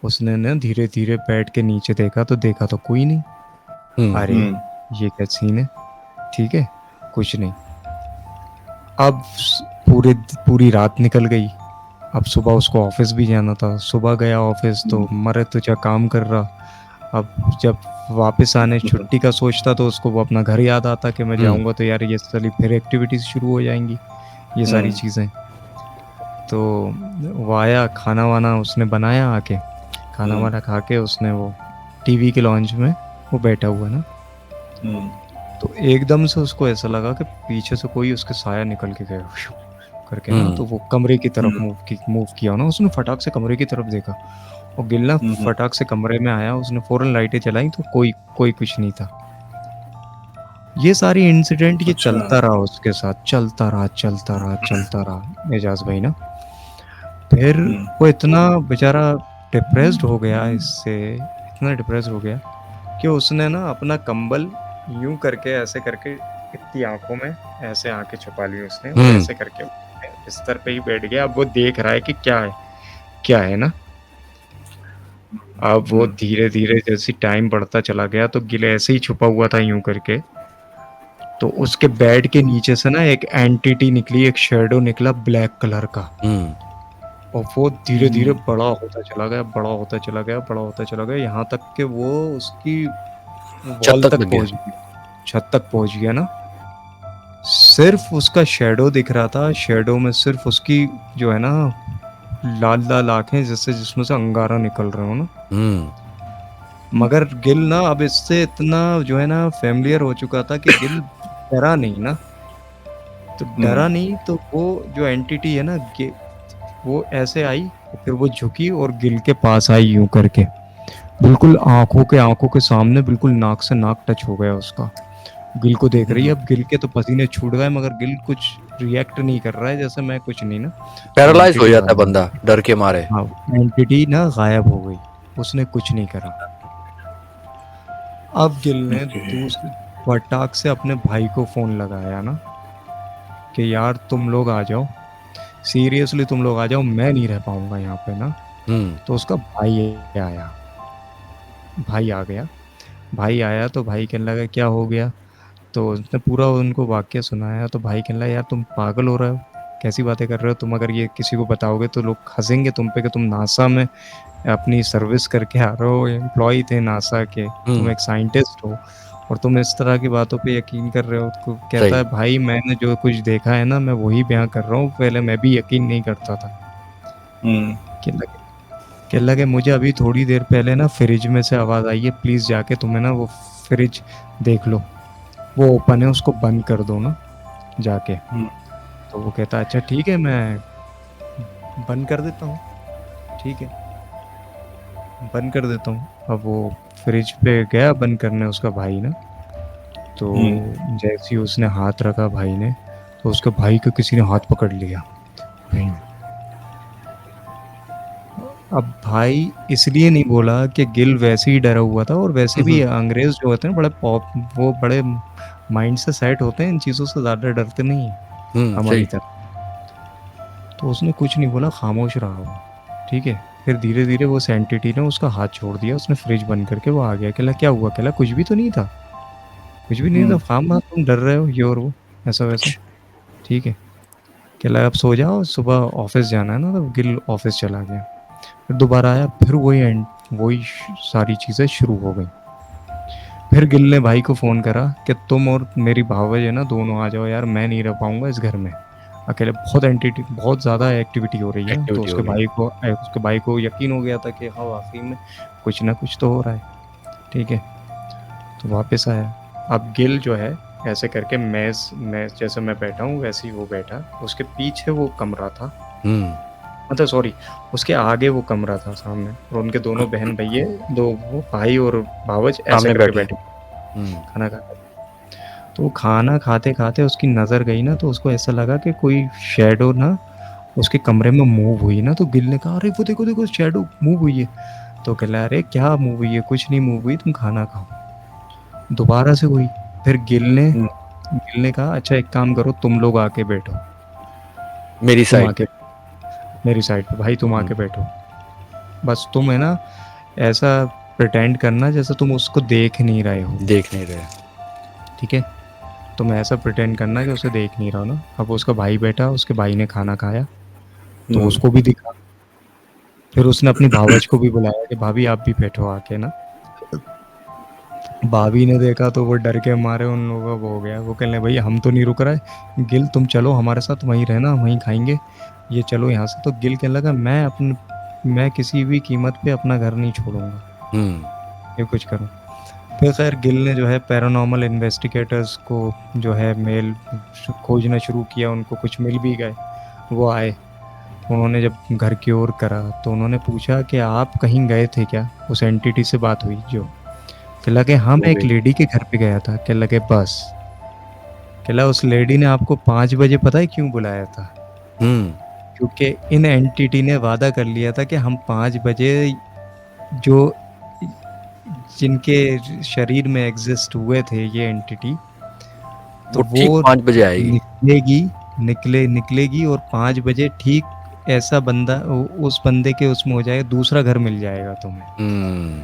उसने ना धीरे धीरे बेड के नीचे देखा, तो देखा तो कोई नहीं। अरे ये क्या सीन है, ठीक है, कुछ नहीं। अब पूरी रात निकल गई। अब सुबह उसको ऑफिस भी जाना था। सुबह गया ऑफिस तो मरे तुझे काम कर रहा। अब जब वापस आने छुट्टी का सोचता तो उसको वो अपना घर याद आता कि मैं जाऊंगा तो यार ये सारी फिर एक्टिविटीज शुरू हो जाएंगी, ये सारी चीज़ें। तो वो आया, खाना वाना उसने बनाया, आके खाना वाना खा के उसने वो टीवी के लॉन्च में वो बैठा हुआ ना, तो एकदम से उसको ऐसा लगा कि पीछे से कोई उसके साया निकल के गया करके ना। तो वो कमरे की तरफ मूव किया ना, उसने फटाक से कमरे की तरफ देखा, और गिल ना फटाक से कमरे में आया, उसने फौरन लाइटें जलाई तो कोई कुछ नहीं था। ये सारी इंसिडेंट ये चलता रहा उसके साथ, चलता रहा एजाज भाई ना। फिर वो इतना बेचारा डिप्रेस्ड हो गया, इससे इतना डिप्रेस्ड हो गया कि उसने ना अपना कंबल यूं करके ऐसे करके इतनी आंखों में ऐसे आंखें छुपा ली उसने, और ऐसे करके बिस्तर पे ही बैठ गया। अब वो देख रहा है कि क्या है ना। अब वो धीरे धीरे जैसे टाइम बढ़ता चला गया तो गिल ऐसे ही छुपा हुआ था यूं करके। तो उसके बेड के नीचे से ना एक एंटिटी निकली, एक शेडो निकला ब्लैक कलर का, और वो धीरे धीरे बड़ा होता चला गया, यहाँ तक कि वो उसकी छत वॉल तक तक लग गया। पहुंच गया, छत तक पहुंच गया ना। सिर्फ उसका शेडो दिख रहा था, शेडो में सिर्फ उसकी जो है ना लाल लाल आंखें, जैसे जिसमें से अंगारा निकल रहे हो ना। मगर गिल ना अब इससे इतना जो है ना फेमिलियर हो चुका था कि गिल डरा नहीं ना। तो डरा नहीं, तो वो जो एंटिटी है ना वो ऐसे आई, फिर वो झुकी और गिल के पास आई यूं करके, बिल्कुल आंखों के सामने, बिल्कुल नाक से नाक टच हो गया उसका। गिल को देख रही है। अब गिल के तो पसीने छूट गए, मगर गिल कुछ रिएक्ट नहीं कर रहा है, जैसे मैं कुछ नहीं ना। वो पैरालाइज हो एंटिटी जाता है गायब, बंदा डर के मारे। हाँ एंटिटी ना गायब हो गई, उसने कुछ नहीं करा। अब गिल ने दूसरे फटाक से अपने भाई को फोन लगाया ना कि यार तुम लोग आ जाओ, सीरियसली तुम लोग आ जाओ, मैं नहीं रह पाऊंगा यहाँ पे ना। तो उसका भाई आया, भाई आ गया। भाई आया तो भाई कहने लगा क्या हो गया। तो उसने पूरा उनको वाक्य सुनाया। तो भाई कहने लगा यार तुम पागल हो रहे हो, कैसी बातें कर रहे हो तुम, अगर ये किसी को बताओगे तो लोग हंसेंगे तुम पे कि तुम नासा में अपनी सर्विस करके आ रहे हो, एम्प्लॉय थे नासा के, तुम एक साइंटिस्ट हो और तुम इस तरह की बातों पे यकीन कर रहे हो। तो कहता है भाई मैंने जो कुछ देखा है ना मैं वही बयां कर रहा हूँ, पहले मैं भी यकीन नहीं करता था। कहने लगे मुझे अभी थोड़ी देर पहले ना फ्रिज में से आवाज़ आई है, प्लीज़ जाके तुम्हें ना वो फ्रिज देख लो, वो ओपन है, उसको बंद कर दो ना जाके। तो वो कहता अच्छा ठीक है मैं बंद कर देता हूँ, ठीक है बंद कर देता हूँ। अब वो फ्रिज पे गया बंद करने उसका भाई ना। तो जैसे ही उसने हाथ रखा भाई ने, तो उसके भाई को किसी ने हाथ पकड़ लिया। अब भाई इसलिए नहीं बोला कि गिल वैसे ही डरा हुआ था, और वैसे भी अंग्रेज जो होते हैं बड़े वो बड़े माइंड से सेट होते हैं, इन चीज़ों से ज़्यादा डरते नहीं हैं हमारी तरह। तो उसने कुछ नहीं बोला, खामोश रहा वो, ठीक है। फिर धीरे धीरे वो एंटिटी ने उसका हाथ छोड़ दिया, उसने फ्रिज बंद करके वो आ गया। कहला क्या हुआ, कहला कुछ भी तो नहीं था, कुछ भी नहीं था, खाम तुम डर रहे हो ये और वो ऐसा वैसा, ठीक है। कहला अब सो जाओ, सुबह ऑफिस जाना है ना। तो गिल ऑफिस चला गया। फिर दोबारा आया, फिर वही सारी चीज़ें शुरू हो गई। फिर गिल ने भाई को फ़ोन करा कि तुम और मेरी भावज है ना दोनों आ जाओ यार, मैं नहीं रह पाऊंगा इस घर में अकेले, बहुत ज़्यादा एक्टिविटी हो रही है। तो उसके भाई को यकीन हो गया था कि हाँ वाकई में कुछ ना कुछ तो हो रहा है, ठीक है। तो वापस आया। अब गिल जो है ऐसे करके मेज जैसे मैं बैठा हूँ वैसे ही वो बैठा, उसके पीछे वो कमरा था, मतलब सॉरी उसके आगे वो कमरा था सामने, और उनके दोनों बहन भैये, दो वो भाई और भावज ऐसे करके बैठे खाना खाते। तो वो खाना खाते खाते उसकी नज़र गई ना, तो उसको ऐसा लगा कि कोई शेडो ना उसके कमरे में मूव हुई ना। तो गिल ने कहा अरे वो देखो देखो शेडो मूव हुई है। तो कहला अरे क्या मूव हुई है, कुछ नहीं मूव हुई, तुम खाना खाओ। दोबारा से हुई। फिर गिल ने कहा अच्छा एक काम करो, तुम लोग आके बैठो मेरी साइड, मेरी साइड पे भाई, तुम आके बैठो, बस तुम है ना ऐसा प्रिटेंड करना जैसे तुम उसको देख नहीं रहे, ठीक है। तुम ऐसा प्रिटेंड करना कि उसे देख नहीं रहा हो ना। अब उसका भाई बैठा, उसके भाई ने खाना खाया तो उसको भी दिखा। फिर उसने अपनी भावज को भी बुलाया कि भाभी आप भी बैठो आके ना। भाभी ने देखा तो वो डर के मारे उन लोगों को हो गया। वो कहने भाई हम तो नहीं रुक रहा है, गिल तुम चलो हमारे साथ, वहीं रहना, वहीं खाएंगे, ये चलो यहाँ से। तो गिल कहने लगा मैं किसी भी कीमत पे अपना घर नहीं छोड़ूंगा, ये कुछ करूँ। फिर खैर गिल ने जो है पैरानॉर्मल इन्वेस्टिगेटर्स को जो है मेल खोजना शुरू किया, उनको कुछ मिल भी गए। वो आए, उन्होंने जब घर की ओर करा तो उन्होंने पूछा कि आप कहीं गए थे क्या, उस एंटिटी से बात हुई जो। कहला कि हाँ मैं एक लेडी के घर पे गया था। कहला कि बस, कहला उस लेडी ने आपको 5 बजे पता है क्यों बुलाया था, क्योंकि इन एंटिटी ने वादा कर लिया था कि हम 5 बजे जो जिनके शरीर में एग्जिस्ट हुए थे ये एंटिटी, तो वो 5 बजे आएगी, निकलेगी और 5 बजे ठीक ऐसा बंदा उस बंदे के उसमें हो जाएगा, दूसरा घर मिल जाएगा तुम्हें।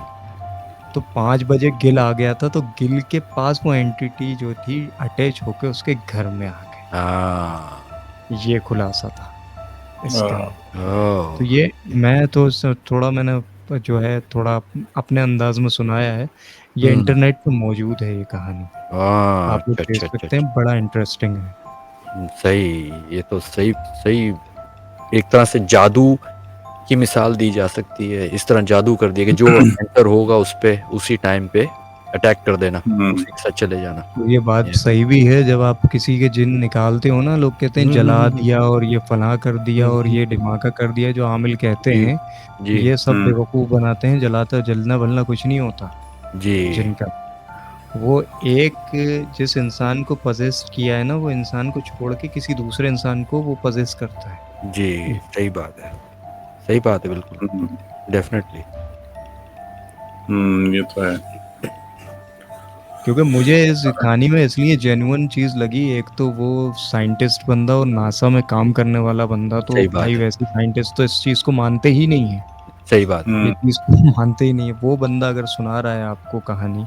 तो 5 बजे गिल आ गया था, तो गिल के पास वो एंटिटी जो थी अटैच होके उसके घर में आ गई। ये खुलासा था इसका। तो ये मैं तो थोड़ा मैंने जो है थोड़ा अपने अंदाज में सुनाया है। ये हम्म, इंटरनेट पे मौजूद है ये कहानी, हाँ, आप लोग अच्छा देख अच्छा अच्छा सकते हैं, बड़ा इंटरेस्टिंग है। सही, ये तो सही सही, एक तरह से जादू की मिसाल दी जा सकती है। इस तरह जादू कर दिया कि जो एंटर होगा उस पे उसी टाइम पे अटैक कर देना, उसी के साथ चले जाना। तो ये बात ये- सही भी है, जब आप किसी के जिन निकालते हो ना, लोग कहते हैं जला दिया और ये फलां कर दिया और ये ढिमाका कर दिया, जो आमिल कहते जी हैं, जी ये सब बेवकूफ़ बनाते हैं, जलाता जलना वलना कुछ नहीं होता जी जिनका। वो एक जिस इंसान को पजेस्ट किया है ना, वो इंसान को छोड़ के किसी दूसरे इंसान को वो पजेस्ट करता है। जी, सही बात है, सही बात है, बिल्कुल, डेफिनेटली। ये तो है। क्योंकि मुझे इस कहानी में इसलिए जेन्युइन चीज़ लगी, एक तो वो साइंटिस्ट बंदा और नासा में काम करने वाला बंदा, तो सही बात भाई है, वैसे साइंटिस्ट तो इस चीज़ को मानते ही नहीं है, सही बात है। ये चीज़ को मानते ही नहीं है। वो बंदा अगर सुना रहा है आपको कहानी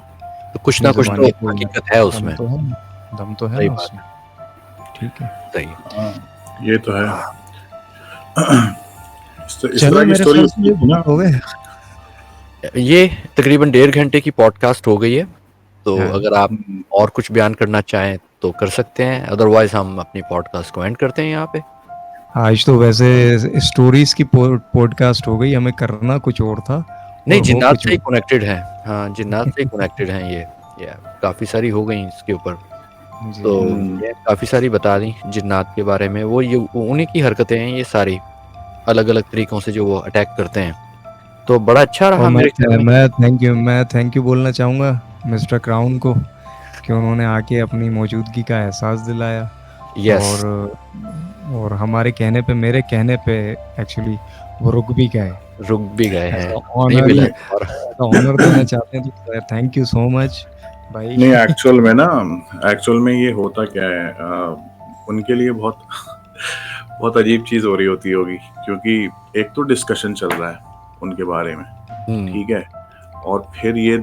तो कुछ अपनी ना कुछ तो ज़ुबानी, तो हकीकत है दम उसमें। तो है, दम तो है सही ना बात उसमें। ठीक है, सही। ये तो है। इस चलो तरह की मेरे स्टोरी ख्याल से होती ये है ना। बहुत हो गए। ये तकरीबन 1.5 घंटे की पॉडकास्ट हो गई है, तो हाँ, अगर आप और कुछ बयान करना चाहें तो कर सकते हैं, अदरवाइज हम अपनी पॉडकास्ट को एंड करते हैं यहाँ पे। आज तो वैसे स्टोरीज की पॉडकास्ट हो गई, हमें करना कुछ और था नहीं, और हो जिन्नात कुछ से ही और। कनेक्टेड है। हाँ, जिन्नात से ही कनेक्टेड हैं ये। काफ़ी सारी हो गई इसके ऊपर। जी, तो ये काफ़ी सारी बता दी जिन्नात के बारे में। वो ये उन्हीं की हरकतें हैं ये सारी, अलग अलग तरीक़ों से जो वो अटैक करते हैं। तो बड़ा अच्छा और रहा मेरे ख्याल में। मैं थैंक यू बोलना चाहूँगा मिस्टर क्राउन को, कि उन्होंने आके अपनी मौजूदगी का एहसास दिलाया। यस, और हमारे कहने पे, मेरे कहने पे एक्चुअली वो रुक भी गए। रुक भी गए हैं, ऐसा नहीं ऑनर मिला ही, दोबारा। ऐसा ऑनर देना चाहते हैं तो थैंक यू सो मच भाई। नहीं, एक्चुअल में ये होता क्या है, उनके लिए बहुत बहुत अजीब चीज हो रही होती होगी, क्योंकि एक तो डिस्कशन चल रहा है उनके बारे में, हम्म, ठीक है, और फिर ये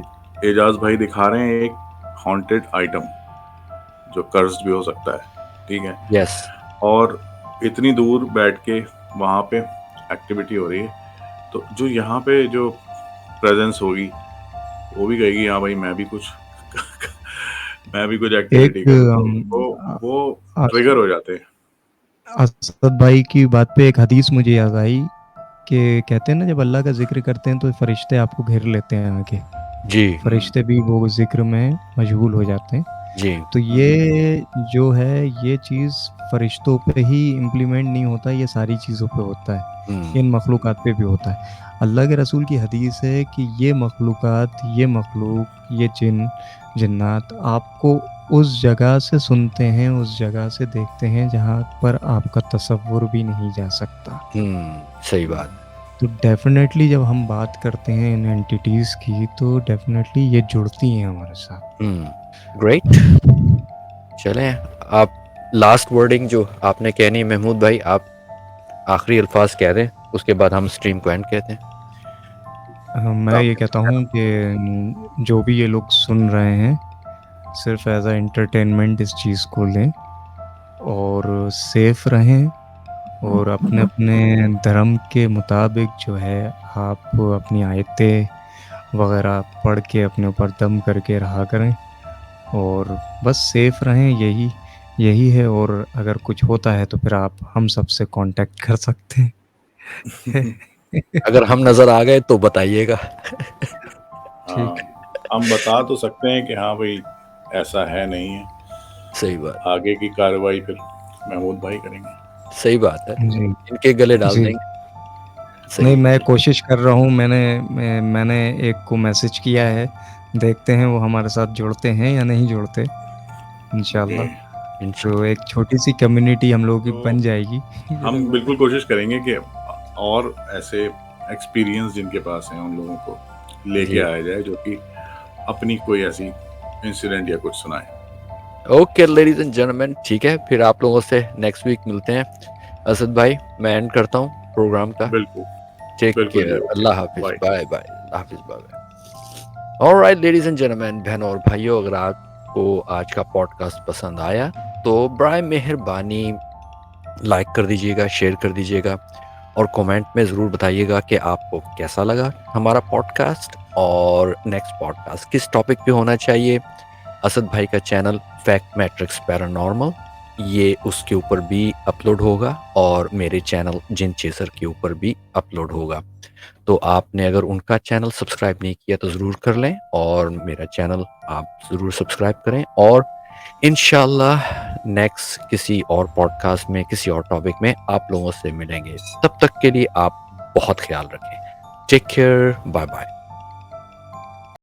एजाज भाई दिखा रहे हैं एक हॉन्टेड आइटम जो कर्स्ड भी हो सकता है, ठीक है, यस, और इतनी दूर बैठ के वहाँ पे एक्टिविटी हो रही है, तो जो यहाँ पे जो प्रेजेंस होगी वो भी कहेगी हाँ भाई मैं भी कुछ मैं भी कुछ एक एक्टिविटी करूँ, तो वो ट्रिगर हो जाते हैं। असद भाई की बात पे एक हदीस मुझे याद आई, कि कहते हैं ना, जब अल्लाह का जिक्र करते हैं तो फरिश्ते आपको घेर लेते हैं आके, जी फरिश्ते भी वो जिक्र में मशगूल हो जाते हैं। जी, तो ये जो है, ये चीज़ फरिश्तों पे ही इम्प्लीमेंट नहीं होता, ये सारी चीज़ों पे होता है, इन मखलूक़ात पे भी होता है। अल्लाह के रसूल की हदीस है कि ये मखलूक़ात, ये मखलूक, ये जिन जिन्नात आपको उस जगह से सुनते हैं, उस जगह से देखते हैं जहाँ पर आपका तसव्वुर भी नहीं जा सकता। सही बात। तो डेफ़िनेटली जब हम बात करते हैं इन एंटिटीज़ की, तो डेफ़िनेटली ये जुड़ती हैं हमारे साथ। ग्रेट। चलें, आप लास्ट वर्डिंग जो आपने कहनी है महमूद भाई, आप आखिरी अल्फाज कह दें, उसके बाद हम स्ट्रीम को एंड कहते हैं। मैं ये कहता हूँ कि जो भी ये लोग सुन रहे हैं, सिर्फ एज अ एंटरटेनमेंट इस चीज़ को लें और सेफ रहें, और अपने अपने धर्म के मुताबिक जो है आप अपनी आयतें वगैरह पढ़ के अपने ऊपर दम करके रहा करें, और बस सेफ रहें, यही है। और अगर कुछ होता है तो फिर आप हम सबसे कांटेक्ट कर सकते हैं। अगर हम नज़र आ गए तो बताइएगा। ठीक। हम बता तो सकते हैं कि हाँ भाई ऐसा है नहीं है, सही बात, आगे की कार्रवाई फिर महमूद भाई करेंगे। सही बात है, जी, इनके गले डाल जी। देंगे। नहीं, सही, मैं कोशिश कर रहा हूँ, मैंने एक को मैसेज किया है, देखते हैं वो हमारे साथ जुड़ते हैं या नहीं जुड़ते, इंशाल्लाह। इंशाल्लाह। तो एक छोटी-सी कम्युनिटी हम लोगों की तो बन जाएगी। हम बिल्कुल कोशिश करेंगे कि और ऐसे एक्सपीरियंस जिनके पास हैं उन लोगों को लेके जी, आया जाए, जो कि अपनी कोई ऐसी इंसिडेंट या कुछ सुनाए। ओके लेडीज एंड जेंटलमैन, ठीक है, फिर आप लोगों से नेक्स्ट वीक मिलते हैं। असद भाई, मैं एंड करता हूँ प्रोग्राम का। बिल्कुल टेक बिल्कुल केयर, जी, अल्लाह हाफिज, बाय। बाय बाय, अल्लाह हाफिज, bye bye. Alright ladies and gentlemen, बहनों और भाइयों, अगर आपको आज का पॉडकास्ट पसंद आया तो बराए मेहरबानी लाइक कर दीजिएगा, शेयर कर दीजिएगा, और कमेंट में ज़रूर बताइएगा कि आपको कैसा लगा हमारा पॉडकास्ट और नेक्स्ट पॉडकास्ट किस टॉपिक पे होना चाहिए। असद भाई का चैनल फैक्ट मैट्रिक्स पैरानॉर्मल, ये उसके ऊपर भी अपलोड होगा और मेरे चैनल जिन चेसर के ऊपर भी अपलोड होगा। तो आपने अगर उनका चैनल सब्सक्राइब नहीं किया तो ज़रूर कर लें और मेरा चैनल आप ज़रूर सब्सक्राइब करें। और इंशाल्लाह नेक्स्ट किसी और पॉडकास्ट में किसी और टॉपिक में आप लोगों से मिलेंगे। तब तक के लिए आप बहुत ख्याल रखें। Take care, bye bye.